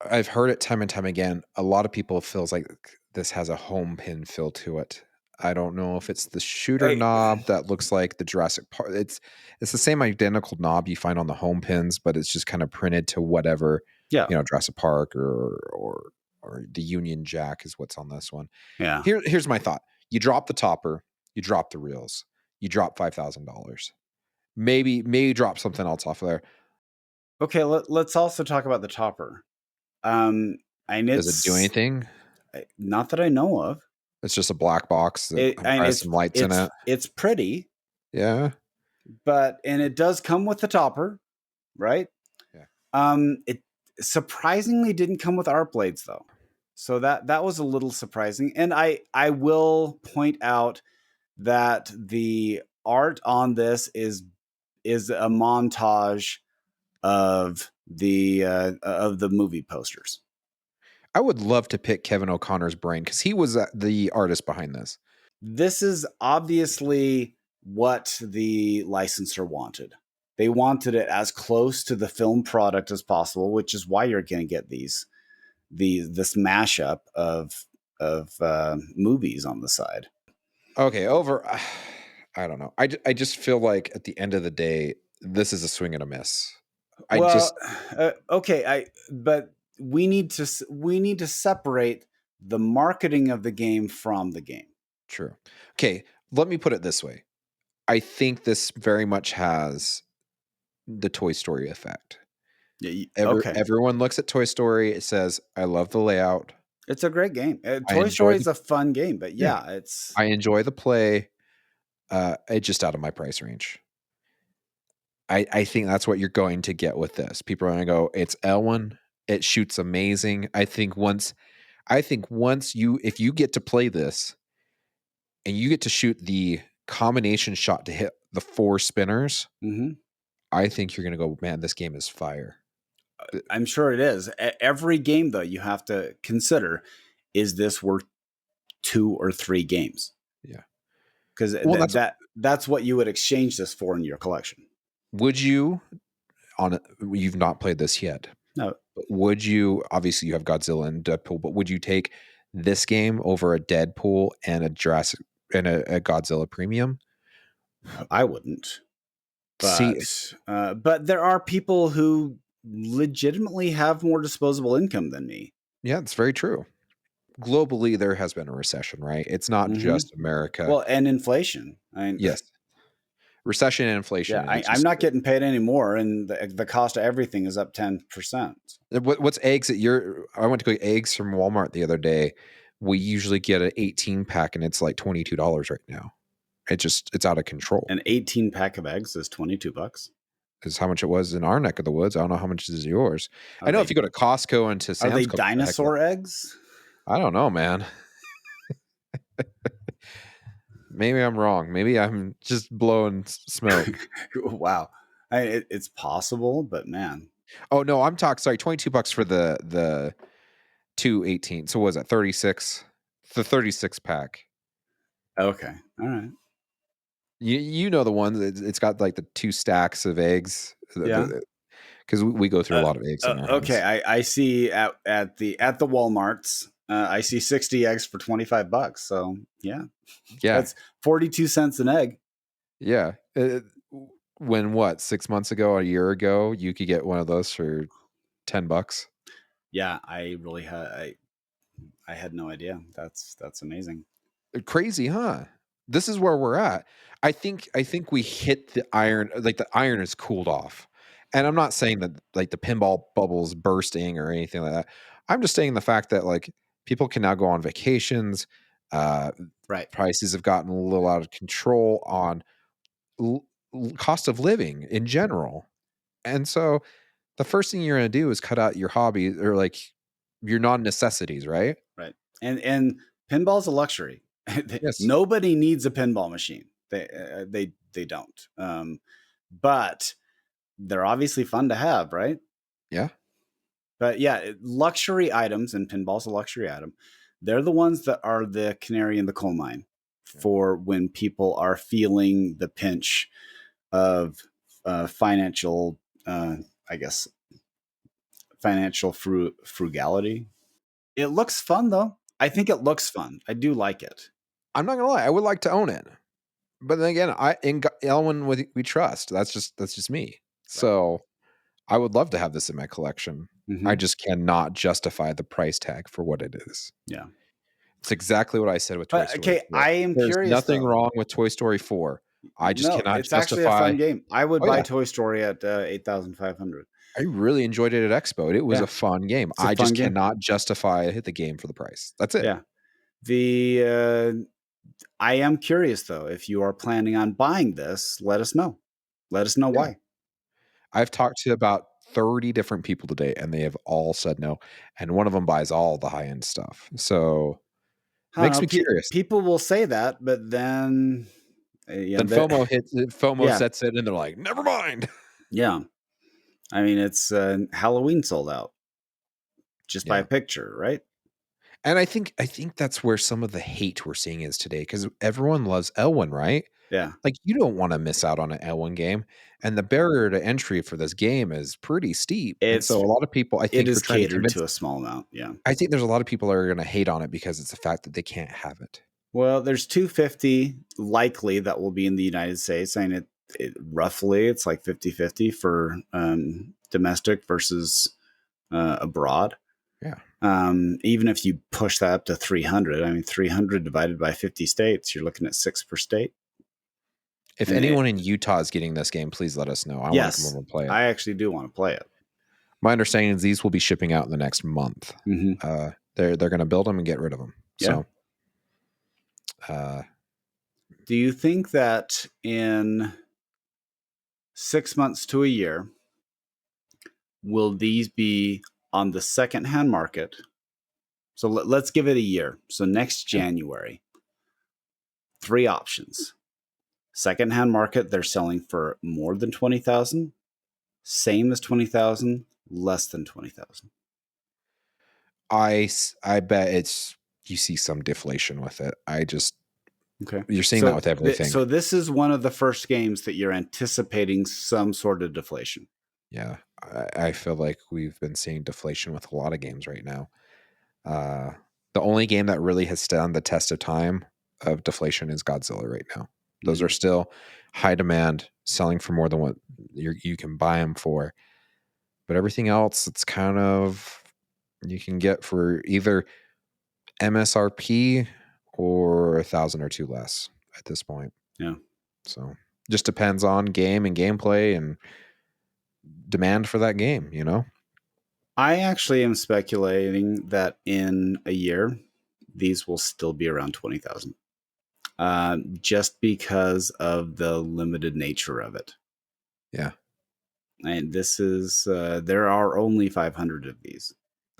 I've heard it time and time again. A lot of people feels like this has a home pin feel to it. I don't know if it's the shooter knob that looks like the Jurassic Park. It's the same identical knob you find on the home pins, but it's just kind of printed to whatever, Jurassic Park or the Union Jack is what's on this one. Yeah. Here's my thought. You drop the topper, you drop the reels, you drop $5,000. Maybe drop something else off of there. Okay, let's also talk about the topper. And Does it do anything? not that I know of. It's just a black box that And has some lights in it. it's pretty, Yeah. but and it does come with the topper, right? Yeah. It surprisingly didn't come with art blades though. So that was a little surprising. And I will point out that the art on this is a montage of the movie posters. I would love to pick Kevin O'Connor's brain because he was the artist behind this. This is obviously what the licensor wanted. They wanted it as close to the film product as possible, which is why you're going to get this mashup of movies on the side. Okay, over. I don't know. I just feel like at the end of the day, this is a swing and a miss. I Well, just okay, but we need to separate the marketing of the game from the game. true. Okay, let me put it this way. I think this very much has the Toy Story effect. Yeah, okay, Everyone looks at Toy Story. It says, "I love the layout. it's a great game. I Toy enjoy Story the is a fun game, but yeah. yeah, it's I enjoy the play. It's just out of my price range." I think that's what you're going to get with this. People are going to go, "It's Elwin. It shoots amazing." I think once if you get to play this and you get to shoot the combination shot to hit the 4 spinners, mhm. I think you're going to go, "Man, this game is fire." I'm sure it is. Every game though, you have to consider: is this worth 2 or 3 games? Yeah. Because Well, that's what you would exchange this for in your collection. would you you've not played this yet. No, But would you obviously you have Godzilla and Deadpool, but would you take this game over a Deadpool and a Jurassic and a Godzilla premium? I wouldn't. See, But there are people who legitimately have more disposable income than me. yeah, it's very true. Globally, there has been a recession, right? It's not Hmm. just America. Well, and inflation. Yes, recession and inflation. Yeah, It I'm just not getting paid anymore, and the cost of everything is up 10%. what's eggs at your? I went to go get eggs from Walmart the other day. We usually get an 18 pack, and it's like $22 right now. It's out of control. An 18 pack of eggs is $22. Is how much it was in our neck of the woods. I don't know how much is yours. I Are know if they you go to Costco and to are they Sam's Club, it's a heck of dinosaur eggs? I don't know, man. Maybe I'm wrong. Maybe I'm just blowing smoke. Wow, it's possible, but man, Oh no, I'm talking. Sorry, $22 for the 218. So what was that 36? The 36 pack. okay, all right, You know the ones. It's got like the 2 stacks of eggs. yeah. Because we go through a lot of eggs in our Okay, house. I see at the WalMarts. I see 60 eggs for $25. So yeah, Yeah, that's 42 cents an egg. yeah. When what 6 months ago, a year ago, you could get one of those for $10. Yeah, I really had I had no idea. That's amazing. Crazy, huh? This is where we're at. I think we hit the iron, like the iron is cooled off. And I'm not saying that like the pinball bubbles bursting or anything like that. I'm just saying the fact that like people can now go on vacations. Uh, Right, prices have gotten a little out of control on cost of living in general. And so the first thing you're going to do is cut out your hobby or like your non necessities, right? right. And pinball's a luxury. Yes. Nobody needs a pinball machine. They don't. But they're obviously fun to have, right? Yeah. But yeah, luxury items, and pinball's a luxury item. They're the ones that are the canary in the coal mine Yeah. for when people are feeling the pinch of financial, I guess, financial frugality. It looks fun though. I think it looks fun. I do like it. I'm not gonna lie, I would like to own it. But then again, Elwin we trust. That's just me. Right. So I would love to have this in my collection. I Hmm. just cannot justify the price tag for what it is. Yeah. It's exactly what I said with Toy But Story okay, 4. I am There's curious nothing though. wrong with Toy Story 4. I just No, cannot it's actually a fun justify. game. I would Oh buy yeah, Toy Story at 8,500. I really enjoyed it at Expo. It was Yeah, a fun game. it's a I fun just game. cannot justify the game for the price. That's it. Yeah. The I am curious though. If you are planning on buying this, let us know. Let us know Yeah. why. I've talked to about 30 different people today, and they have all said no, and one of them buys all the high-end stuff. So, I don't makes know. me curious. People will say that, but then Then FOMO yeah, sets in, and they're like, "Never mind." yeah. I mean, it's Halloween sold out just by a Yeah. picture, right? And I think that's where some of the hate we're seeing is today, because everyone loves Elwin, right? Yeah, Like, you don't wanna miss out on an Elwin game, and the barrier to entry for this game is pretty steep, and so it's a lot of people, I it think, are is trying to catered convince. to a small amount. Yeah. I think there's a lot of people that are gonna hate on it because it's the fact that they can't have it. Well, there's 250 likely that will be in the United States. I mean, roughly it's like 50-50 for domestic versus abroad. Yeah. Even if you push that up to 300, I mean, 300 divided by 50 states, you're looking at six per state. If And anyone in Utah is getting this game, please let us know. I wanna come yes, over and play it. I actually do want to play it. My understanding is these will be shipping out in the next month. Hmm. They're gonna build them and get rid of them. Yeah. So, uh, Do you think that in 6 months to a year, will these be on the secondhand market? So let's give it a year. So next yeah. January, three options. Secondhand market, they're selling for more than 20,000, same as 20,000, less than 20,000. I bet it's you see some deflation with it. Okay. You're seeing that with everything. So this is one of the first games that you're anticipating some sort of deflation. Yeah. I feel like we've been seeing deflation with a lot of games right now. Uh, the only game that really has stood the test of time of deflation is Godzilla right now. Those are Mhm. still high demand, selling for more than what you can buy them for. But everything else, it's kind of you can get for either MSRP or 1,000 or two less at this point. Yeah. So just depends on game and gameplay and demand for that game, you know? I actually am speculating that in a year, these will still be around 20,000, just because of the limited nature of it. Yeah. And this is, there are only 500 of these.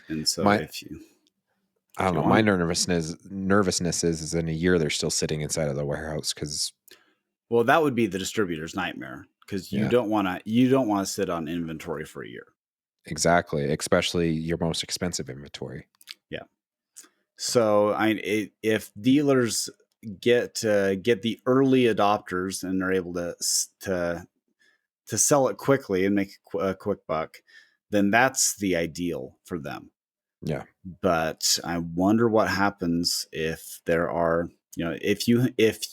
And so My I if don't you know. want My it, nervousness is in a year they're still sitting inside of the warehouse because well, that would be the distributor's nightmare because yeah, you don't want to sit on inventory for a year. exactly. Especially your most expensive inventory. Yeah. So if dealers get the early adopters and they're able to sell it quickly and make a quick buck, then that's the ideal for them. Yeah. But I wonder what happens if there are, if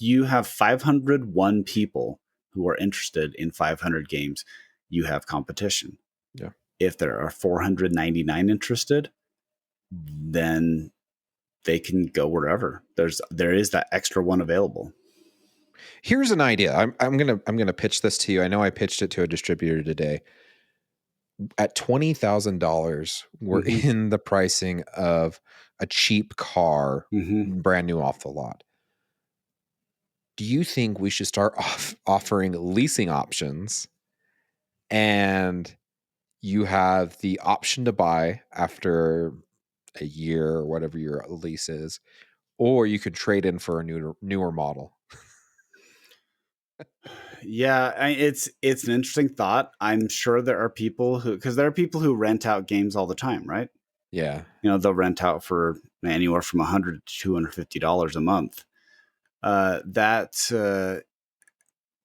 you have 501 people who are interested in 500 games, you have competition. Yeah. If there are 499 interested, then they can go wherever. There is that extra one available. Here's an idea. I'm gonna pitch this to you. I know I pitched it to a distributor today. At $20,000, we're Hmm. in the pricing of a cheap car, Hmm. brand new off the lot. Do you think we should start offering leasing options, and you have the option to buy after a year or whatever your lease is, or you could trade in for a newer model? Yeah, it's an interesting thought. I'm sure there are people who, because there are people who rent out games all the time, right? Yeah. They'll rent out for anywhere from $100 to $250 a month. That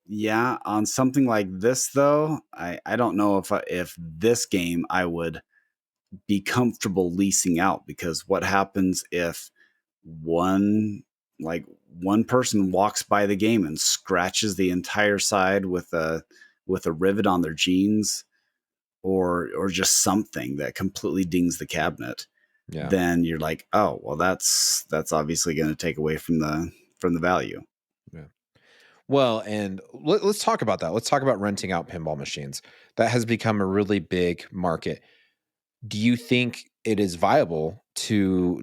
Yeah, on something like this though, I don't know if this game I would be comfortable leasing out, because what happens if one like one person walks by the game and scratches the entire side with a rivet on their jeans, or just something that completely dings the cabinet, Yeah. then you're like, oh well, that's obviously going to take away from the value. Yeah. Well, and let's talk about that. Let's talk about renting out pinball machines. That has become a really big market. Do you think it is viable to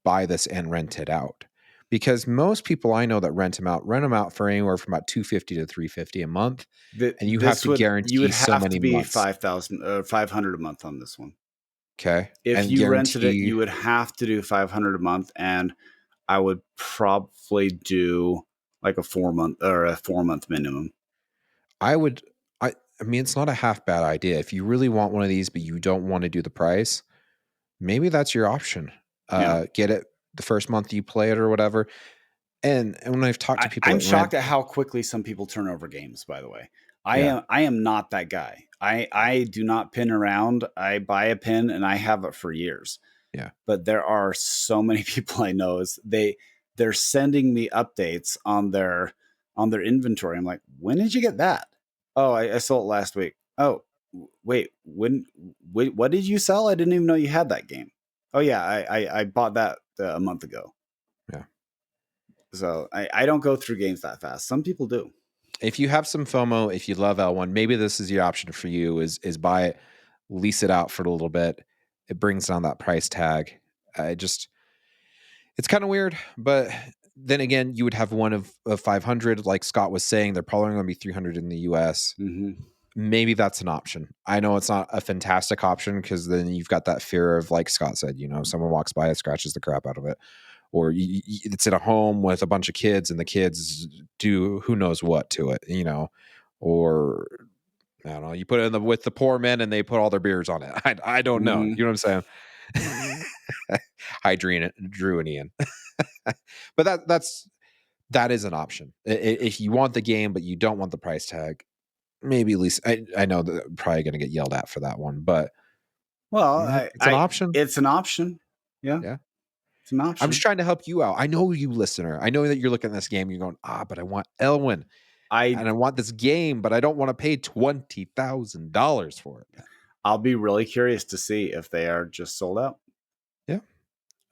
buy this and rent it out. Because most people I know that rent them out for anywhere from about $250 to $350 a month, and you have This to would you would guarantee so have many to be months. 5,000 or 500 a month on this one. Okay, If and you rented it, guarantee. you would have to do 500 a month, and I would probably do like a 4 month minimum. I would. I mean, it's not a half bad idea if you really want one of these, but you don't want to do the price. Maybe that's your option. Yeah. Get it the first month you play it or whatever. And when I've talked to people I'm that rent, shocked at how quickly some people turn over games, by the way. yeah, I am not that guy. I do not pin around. I buy a pin and I have it for years. yeah. But there are so many people I know is they're sending me updates on their inventory. I'm like, when did you get that? Oh, I sold it last week. Oh, wait, wait, what did you sell? I didn't even know you had that game. Oh yeah, I bought that a month ago. Yeah. So I don't go through games that fast. Some people do. If you have some FOMO, if you love L1, maybe this is your option for you is buy it, lease it out for a little bit. It brings down that price tag. It's kind of weird, but then again, you would have one of 500. Like Scott was saying, they're probably going to be 300 in the US. Mm-hmm. Maybe that's an option. I know it's not a fantastic option because then you've got that fear of, like Scott said, someone walks by, it scratches the crap out of it. Or it's in a home with a bunch of kids and the kids do who knows what to it, or I don't know, you put it with the poor men and they put all their beers on it. I don't know. Mm-hmm. You know what I'm saying? Hi, Drew and Ian. But that is an option. If you want the game, but you don't want the price tag, maybe at least I know that I'm probably going to get yelled at for that one, but Well, it's an option. it's an option. Yeah, Yeah. it's an I'm just option. trying to help you out. I know you, listener. I know that you're looking at this game. You're going, but I want Elwin, I and I want this game, but I don't want to pay $20,000 for it. I'll be really curious to see if they are just sold out. Yeah,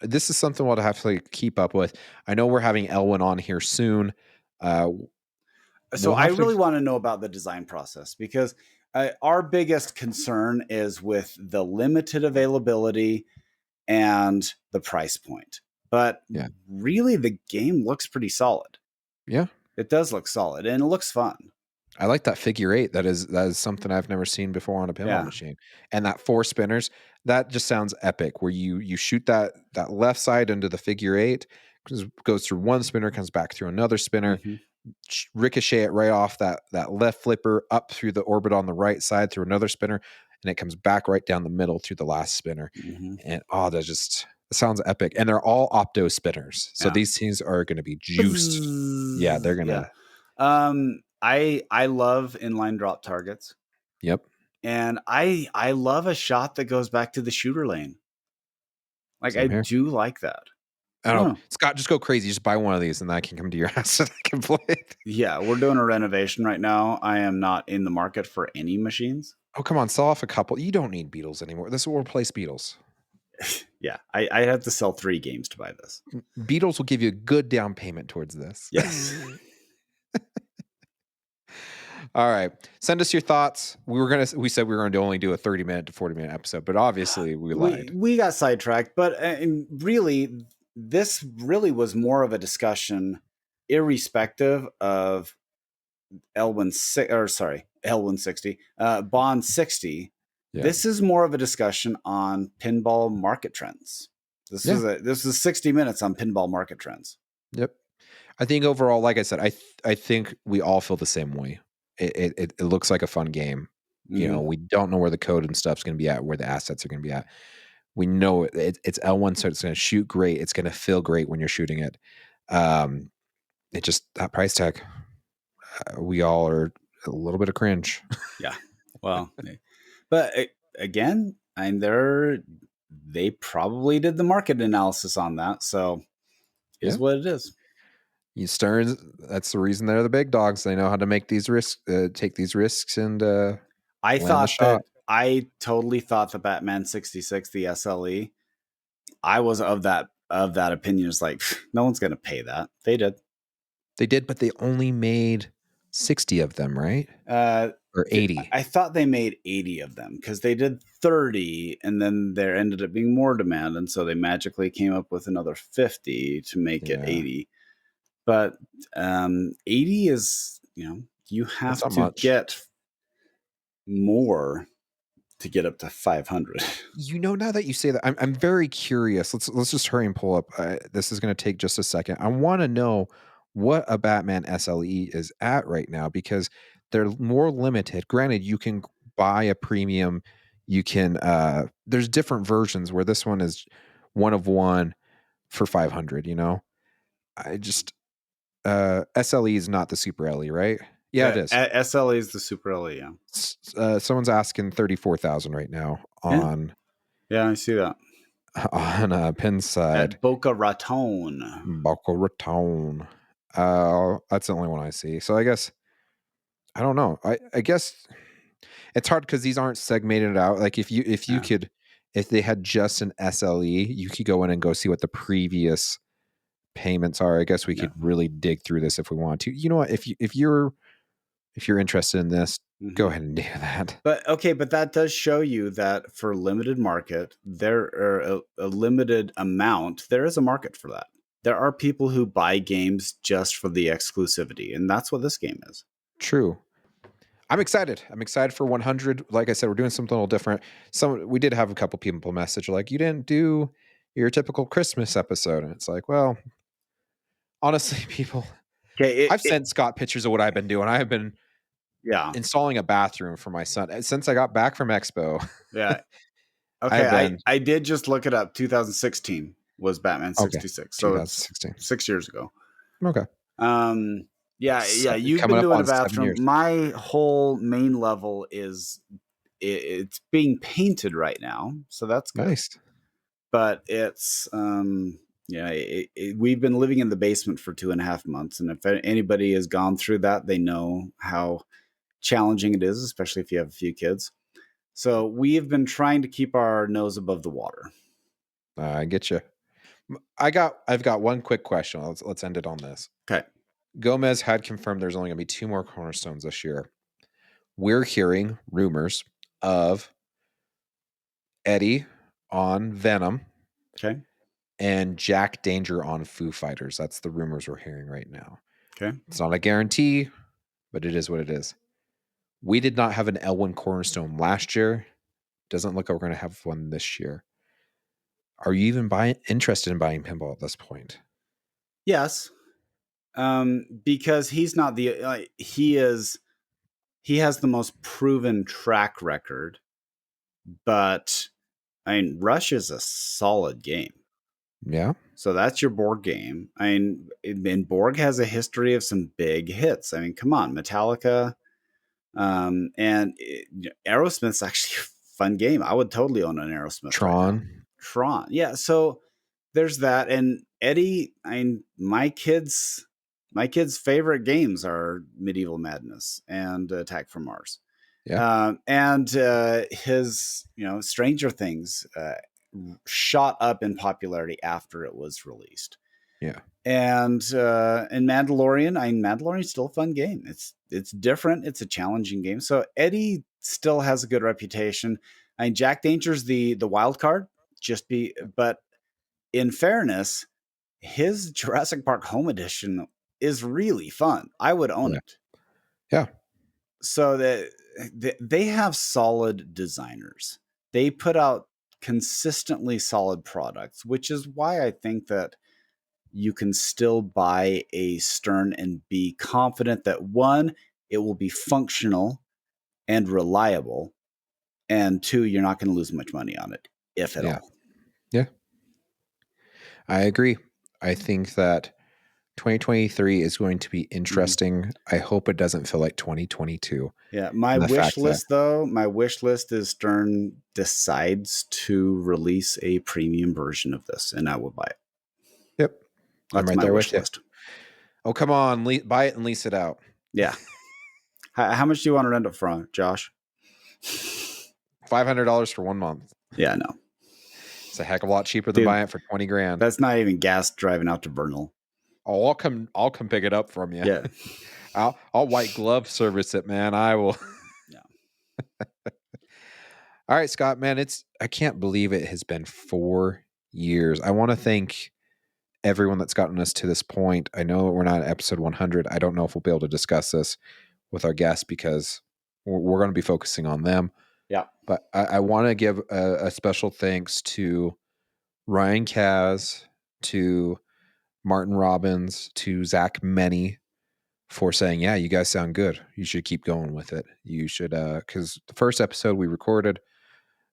this is something we'll have to keep up with. I know we're having Elwin on here soon. So We'll I have to. really want to know about the design process because our biggest concern is with the limited availability and the price point. But Yeah, really, the game looks pretty solid. yeah. It does look solid, and it looks fun. I like that figure eight. That is something I've never seen before on a pinball Yeah. machine. And that 4 spinners, that just sounds epic. Where you shoot that left side into the figure eight, goes through one spinner, comes back through another spinner, Mm-hmm. ricochet it right off that left flipper up through the orbit on the right side through another spinner, and it comes back right down the middle through the last spinner. Mm-hmm. And that sounds epic. And they're all opto spinners, so Yeah. these things are going to be juiced. Yeah, they're Bzzz. gonna. Yeah. I love inline drop targets, Yep. and I love a shot that goes back to the shooter lane. Like I Same here. do like that. I I don't don't know. know. Scott, just go crazy. Just buy one of these and I can come to your house and I can play it. Yeah, we're doing a renovation right now. I am not in the market for any machines. Oh, come on. Sell off a couple. You don't need Beatles anymore. This will replace Beatles. Yeah, I had to sell 3 games to buy this. Beatles will give you a good down payment towards this. Yes. All right. Send us your thoughts. We said we were going to only do a 30-minute to 40-minute episode, but obviously we lied. We got sidetracked, but really, this really was more of a discussion, irrespective of Elwin 60, Bond 60. Yeah. This is more of a discussion on pinball market trends. This is 60 minutes on pinball market trends. Yep. I think overall, like I said, I think we all feel the same way. It looks like a fun game. Mm-hmm. We don't know where the code and stuff's going to be at, where the assets are going to be at. We know it's L1, so it's going to shoot great. It's going to feel great when you're shooting it. It just, that price tag, we all are a little bit of cringe. Yeah. Well, but again, they probably did the market analysis on that. So is what it is. Stearns, that's the reason they're the big dogs. They know how to make these risks, take these risks, and I totally thought the Batman 66, the SLE, I was of that opinion. It's like, no one's going to pay that. They did. They did, but they only made 60 of them, right? or 80? I thought they made 80 of them because they did 30 and then there ended up being more demand. And so they magically came up with another 50 to make it Yeah, 80. But 80 is, you that's have not to much. get more to get up to 500. Now that you say that, I'm very curious. Let's just hurry and pull up. This is going to take just a second. I want to know what a Batman SLE is at right now because they're more limited. Granted, you can buy a premium. You can. There's different versions where this one is one of one for 500. I just SLE is not the Super LE, right? Yeah, it is. SLE is the Super LE, yeah. Someone's asking 34,000 right now Yeah, on yeah, I see that. Pin side. At Boca Raton. Boca Raton. That's the only one I see. So I guess I don't know. I guess it's hard because these aren't segmented out. Like Yeah, if they had just an SLE, you could go in and go see what the previous payments are. I guess we yeah. could really dig through this if we want to. You know what? If you're interested in this, go Hmm. ahead and do that. But that does show you that for limited market, there are a limited amount. There is a market for that. There are people who buy games just for the exclusivity, and that's what this game is. True. I'm excited. I'm excited for 100. Like I said, we're doing something a little different. We did have a couple people message like, "You didn't do your typical Christmas episode," and it's like, well, honestly, people, Okay, I've sent Scott pictures of what I've been doing. I have been yeah, installing a bathroom for my son since I got back from Expo. yeah. I Okay, have been I did just look it up. 2016 was Batman okay. 66, so it's 2016. 6 years ago. Okay, Yeah. You've coming been up doing a on 7 years. bathroom. My whole main level is it's being painted right now, so that's good. Nice. But it's yeah, we've been living in the basement for 2.5 months, and if anybody has gone through that, they know how challenging it is, especially if you have a few kids. So we have been trying to keep our nose above the water. I get you. I've got one quick question. Let's end it on this. Okay. Gomez had confirmed there's only going to be 2 more cornerstones this year. We're hearing rumors of Eddie on Venom Okay. and Jack Danger on Foo Fighters. That's the rumors we're hearing right now. Okay. It's not a guarantee, but it is what it is. We did not have an Elwin cornerstone last year. Doesn't look like we're going to have one this year. Are you even interested in buying pinball at this point? Yes. Because he's not he is. He has the most proven track record, but I mean, Rush is a solid game. Yeah. So that's your Borg game. I mean, and Borg has a history of some big hits. I mean, come on, Metallica, Aerosmith's actually a fun game. I would totally own an Aerosmith right now. Tron. Tron, yeah. So there's that, and Eddie. I mean, my kids' favorite games are Medieval Madness and Attack from Mars. Yeah. And his, Stranger Things shot up in popularity after it was released. Yeah. And Mandalorian, Mandalorian's still a fun game. It's different. It's a challenging game. So Eddie still has a good reputation. Jack Danger's the wild card. But in fairness, his Jurassic Park Home Edition is really fun. I would own Yeah. it. Yeah. So that they have solid designers. They put out consistently solid products, which is why I think that you can still buy a Stern and be confident that one, it will be functional and reliable, and two, you're not going to lose much money on it, if at Yeah. all. Yeah. I agree. I think that 2023 is going to be interesting. I hope it doesn't feel like 2022. Yeah, my And the wish fact that, list though, my wish list is Stern decides to release a premium version of this, and I will buy it. yep, I'm That's right my there wish with you. list. Oh, come on, buy it and lease it out. Yeah. How much do you want to rent it from, Josh? $500 for 1 month. Yeah, no. It's a heck of a lot cheaper than Dude, buying it for 20 grand. that's not even gas driving out to Vernal. Oh, I'll come pick it up from you. Yeah. I'll white glove service it, man. I will. All right, Scott, man, I can't believe it has been 4 years. I want to thank everyone that's gotten us to this point. I know we're not at episode 100. I don't know if we'll be able to discuss this with our guests because we're going to be focusing on them. Yeah. But I want to give a special thanks to Ryan Kaz, to Martin Robbins, to Zach Meny for saying, yeah, you guys sound good. You should keep going with it. You should, because the first episode we recorded,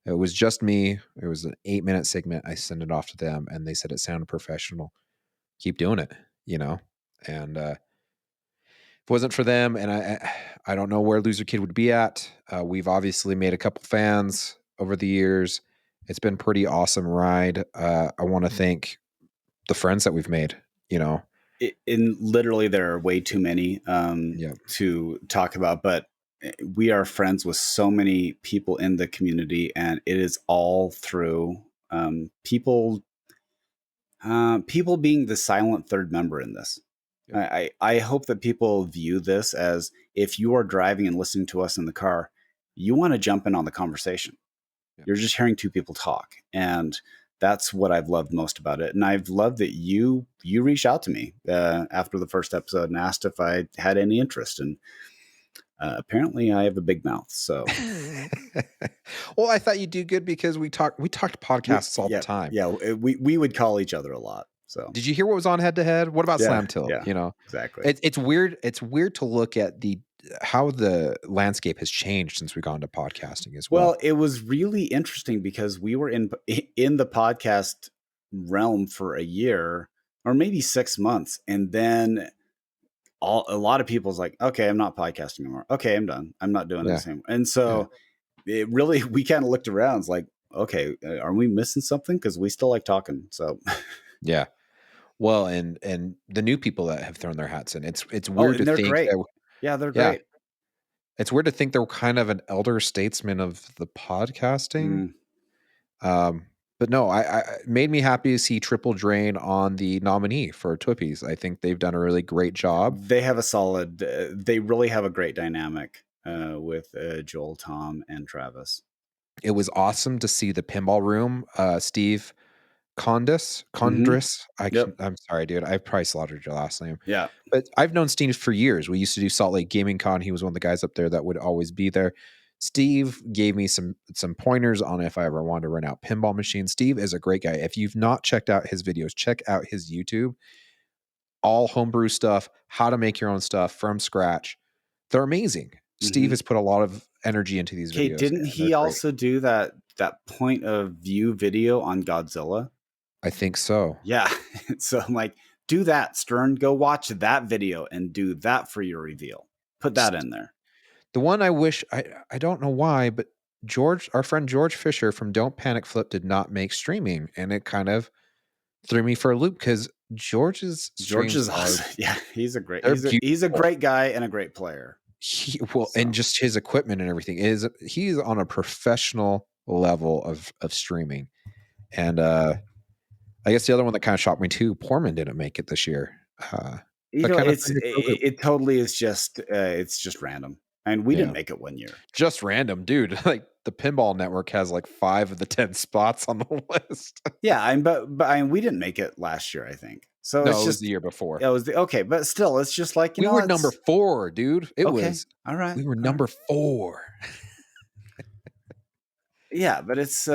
it was just me. It was an 8-minute segment. I sent it off to them and they said it sounded professional. Keep doing it, you know? And if it wasn't for them, and I don't know where Loser Kid would be at. We've obviously made a couple fans over the years. It's been pretty awesome ride. I want to thank the friends that we've made, you know? In literally, there are way too many Yeah. to talk about, but we are friends with so many people in the community, and it is all through people being the silent third member in this. Yep. I hope that people view this as, if you are driving and listening to us in the car, you want to jump in on the conversation. Yeah. You're just hearing two people talk, and that's what I've loved most about it. And I've loved that you reached out to me after the first episode and asked if I had any interest. And apparently, I have a big mouth. So, Well, I thought you'd do good because we talked podcasts all the time. we would call each other a lot. So, Did you hear what was on Head to Head? What about yeah, Slam Tilt? yeah, You know, exactly. it's weird. It's weird to look at how the landscape has changed since we got into podcasting as well. Well, it was really interesting because we were in the podcast realm for a year or maybe 6 months, and then a lot of people's like, okay, I'm not podcasting anymore. Okay, I'm done. I'm not doing Yeah. this anymore. And so it really, we kind of looked around. It's like, okay, are we missing something? Because we still like talking. So Yeah. Well, and the new people that have thrown their hats in, it's oh, weird to and they're think great. that Yeah, they're yeah, great. it's weird to think they're kind of an elder statesman of the podcasting. Mm. But no, I it made me happy to see Triple Drain on the nominee for Twippies. I think they've done a really great job. They have a solid. They really have a great dynamic with Joel, Tom, and Travis. It was awesome to see the pinball room. Steve Condis, Mm-hmm. Yep. I'm sorry, dude. I probably slaughtered your last name. Yeah. But I've known Steve for years. We used to do Salt Lake Gaming Con. He was one of the guys up there that would always be there. Steve gave me some pointers on if I ever wanted to rent out pinball machines. Steve is a great guy. If you've not checked out his videos, check out his YouTube. All homebrew stuff, how to make your own stuff from scratch. They're amazing. Steve has put a lot of energy into these Okay, videos, didn't and they're he great. also do that point of view video on Godzilla? I think so. Yeah. So I'm like, do that, Stern. Go watch that video and do that for your reveal. Put that in there. The one I wish I don't know why, but our friend George Fisher from Don't Panic Flip did not make streaming, and it kind of threw me for a loop because George's George streams is are awesome. Yeah, he's a great they're he's a beautiful. great guy and a great player. And just his equipment and everything he's on a professional level of streaming. And I guess the other one that kind of shocked me too, Portman didn't make it this year. You That know, kind of thing. it totally is just it's just random. And we didn't Yeah. make it one year. Just random, dude. Like the Pinball Network has like 5 of the 10 spots on the list. Yeah, but we didn't make it last year, I think. So No, it's it was just the year before. it was okay, but still, it's just like, We were number 4, dude. Okay, all right. We were all number right. 4. Yeah, but it's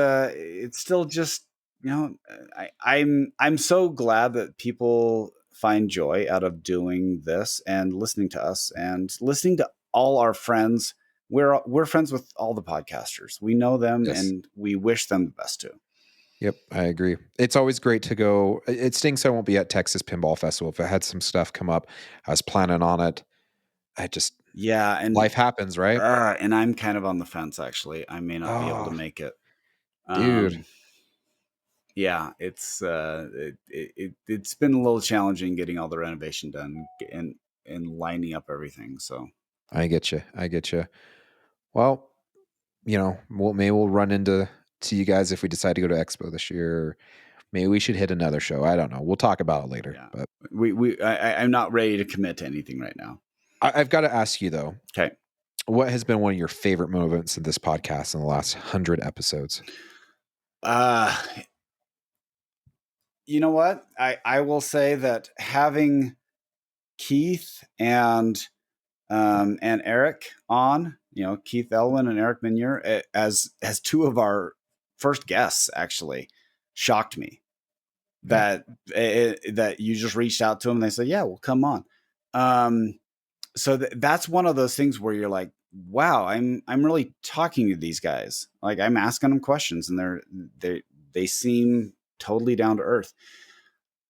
still just, I'm so glad that people find joy out of doing this and listening to us and listening to all our friends. We're friends with all the podcasters. We know them Yes. and we wish them the best too. Yep, I agree. It's always great to go. It stinks I won't be at Texas Pinball Festival. If I had some stuff come up, I was planning on it. And life happens, right? And I'm kind of on the fence, actually. I may not be able to make it. Dude. Yeah, it's it's been a little challenging getting all the renovation done and lining up everything. So I get you. Well, maybe we'll run into you guys if we decide to go to Expo this year. Maybe we should hit another show. I don't know. We'll talk about it later. yeah, But I'm not ready to commit to anything right now. I've got to ask you though. Okay. What has been one of your favorite moments in this podcast in the last 100 episodes? Uh, you know what? I will say that having Keith and Eric on, Keith Elwin and Eric Minier as two of our first guests actually shocked me. Yeah. That you just reached out to them and they said, "Yeah, well, come on." Um, so that's one of those things where you're like, "Wow, I'm really talking to these guys. Like I'm asking them questions, and they seem totally down to earth."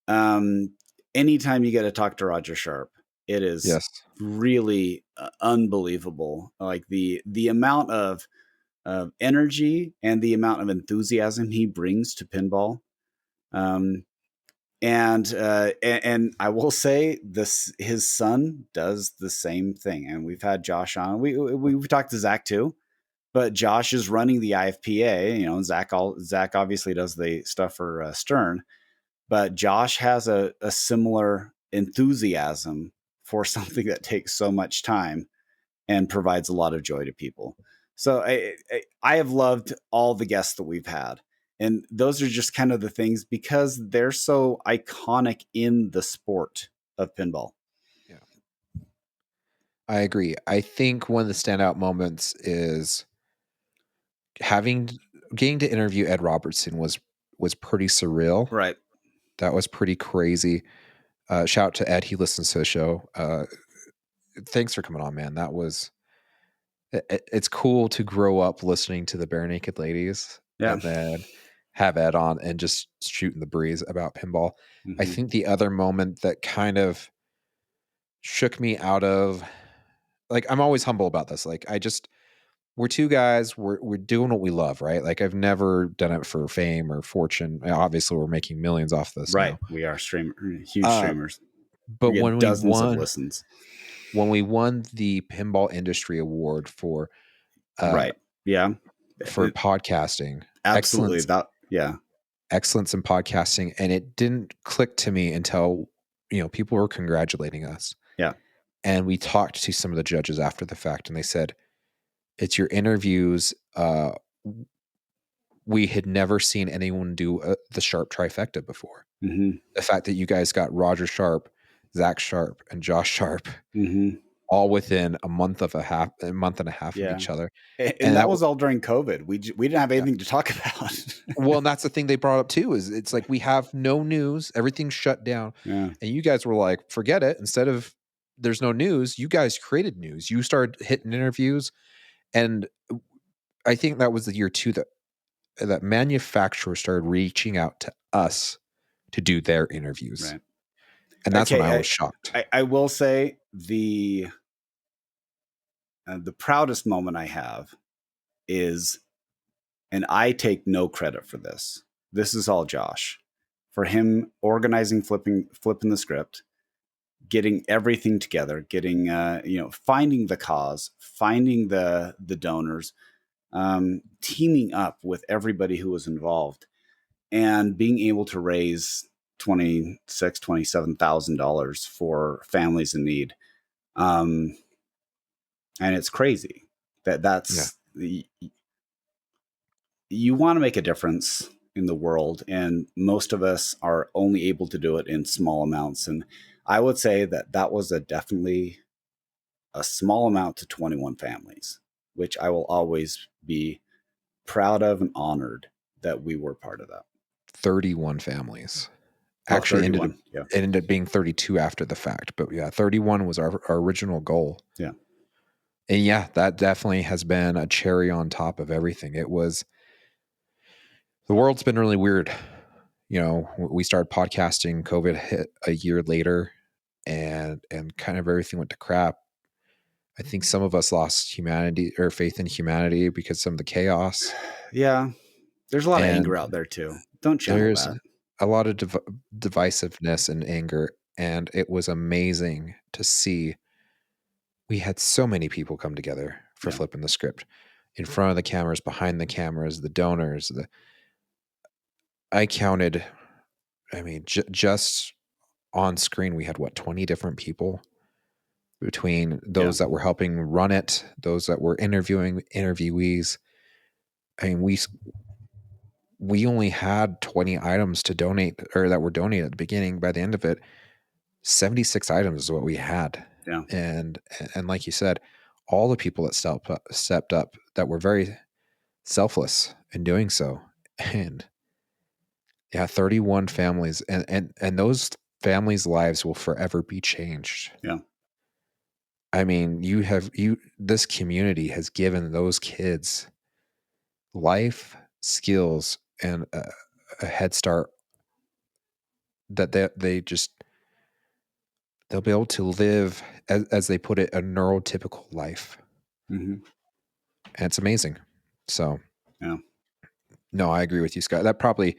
Um, Anytime you get to talk to Roger Sharp, it is Yes. really unbelievable. Like the amount of energy and the amount of enthusiasm he brings to pinball. Um, and I will say this: his son does the same thing. And we've had Josh on. We've talked to Zach too, but Josh is running the IFPA. Zach obviously does the stuff for Stern, but Josh has a similar enthusiasm for something that takes so much time and provides a lot of joy to people. So I have loved all the guests that we've had. And those are just kind of the things because they're so iconic in the sport of pinball. Yeah. I agree. I think one of the standout moments is having getting to interview Ed Robertson was pretty surreal. Right. That was pretty crazy. Shout out to Ed. He listens to the show. Thanks for coming on, man. That was it's cool to grow up listening to the Bare Naked Ladies Yeah. and then have Ed on and just shooting the breeze about pinball. I Mm-hmm. think the other moment that kind of shook me out of, like, I'm always humble about this. Like, we're two guys, we're doing what we love, right? Like, I've never done it for fame or fortune. Obviously, we're making millions off this Right. now. We are huge Uh, streamers. but We get dozens of listens. when we won the Pinball Industry Award uh Right. Yeah. for podcasting, Absolutely. excellence That. Yeah. excellence in podcasting, and it didn't click to me until people were congratulating us. Yeah. And we talked to some of the judges after the fact, and they said, it's your interviews. We had never seen anyone do the Sharp trifecta before. Mm-hmm. The fact that you guys got Roger Sharp, Zach Sharp, and Josh Sharp Mm-hmm. all within a month and a half of Yeah. each other. And And that was all during COVID. We didn't have yeah. anything to talk about. Well, and that's the thing they brought up too, is it's like we have no news, everything's shut down. Yeah. And you guys were like, forget it. Instead of there's no news, you guys created news. You started hitting interviews. And I think that was the year too that manufacturers started reaching out to us to do their interviews. Right. And that's when I Okay. was shocked. I will say the proudest moment I have is, and I take no credit for this. This is all Josh, for him organizing, flipping the script, getting everything together, getting finding the cause, finding the donors, teaming up with everybody who was involved, and being able to raise $27,000 for families in need. And it's crazy Yeah. that's you want to make a difference in the world, and most of us are only able to do it in small amounts. And I would say that was definitely a small amount to 21 families, which I will always be proud of and honored that we were part of that. 31 families. Oh, Actually 31. Yeah. it ended up being 32 after the fact. But yeah, 31 was our original goal. Yeah. And yeah, that definitely has been a cherry on top of everything. The world's been really weird. We started podcasting, COVID hit a year later, and kind of everything went to crap. I think some of us lost humanity or faith in humanity because some of the chaos. Yeah. There's a lot of anger And out there too. Don't channel there's that. a lot of divisiveness and anger. And it was amazing to see. We had so many people come together for Yeah. flipping the script, in front of the cameras, behind the cameras, the donors. I counted, I mean, just on screen, we had 20 different people between those that were helping run it, those that were interviewing interviewees. I mean, we only had 20 items to donate, or that were donated at the beginning. By the end of it, 76 items is what we had. Yeah. And like you said, all the people that stepped up that were very selfless in doing so. And yeah, 31 families, and those families' lives will forever be changed. Yeah. I mean, this community has given those kids life skills and a head start that they'll be able to live, as they put it, a neurotypical life. Mm-hmm. And it's amazing. So, yeah. No, I agree with you, Scott. That probably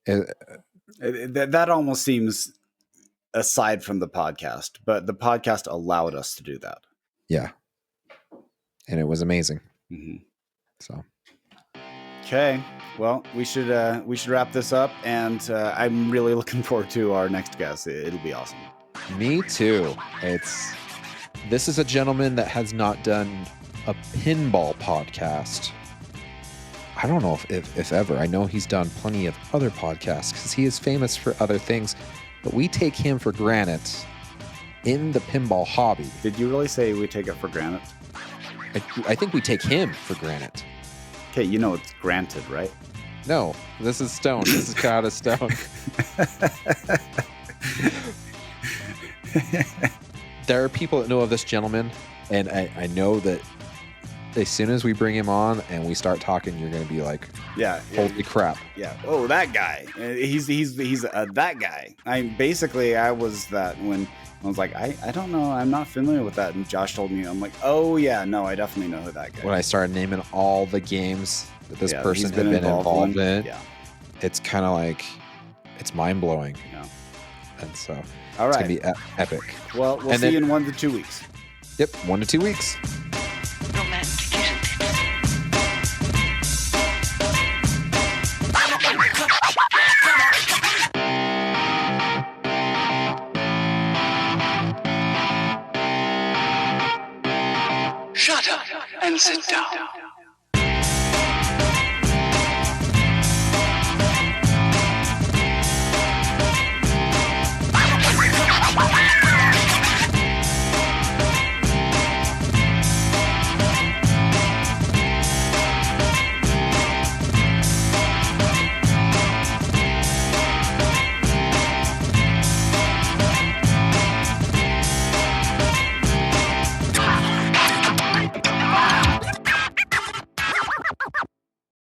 that almost seems aside from the podcast, but the podcast allowed us to do that. Yeah. And it was amazing. Mm-hmm. So, okay. Well, we should wrap this up, and I'm really looking forward to our next guest. It'll be awesome. Me too. This is a gentleman that has not done a pinball podcast. I don't know if ever. I know he's done plenty of other podcasts because he is famous for other things, but we take him for granted in the pinball hobby. Did you really say we take it for granted? I think we take him for granted. Okay, you know it's granted, right? No, this is Stone. This is cut out of stone. There are people that know of this gentleman, and I know that as soon as we bring him on and we start talking, you're going to be like, holy crap. Yeah. Oh, that guy. He's that guy. I was that when I was like, I don't know. I'm not familiar with that. And Josh told me, I'm like, oh yeah, no, I definitely know who that guy is. When I started naming all the games that this person had been involved in, it's kind of like, it's mind blowing. Yeah. And so all right. It's going to be epic. Well, we'll see you in 1 to 2 weeks. Yep. 1 to 2 weeks. Romantic, isn't it? Shut up and sit down.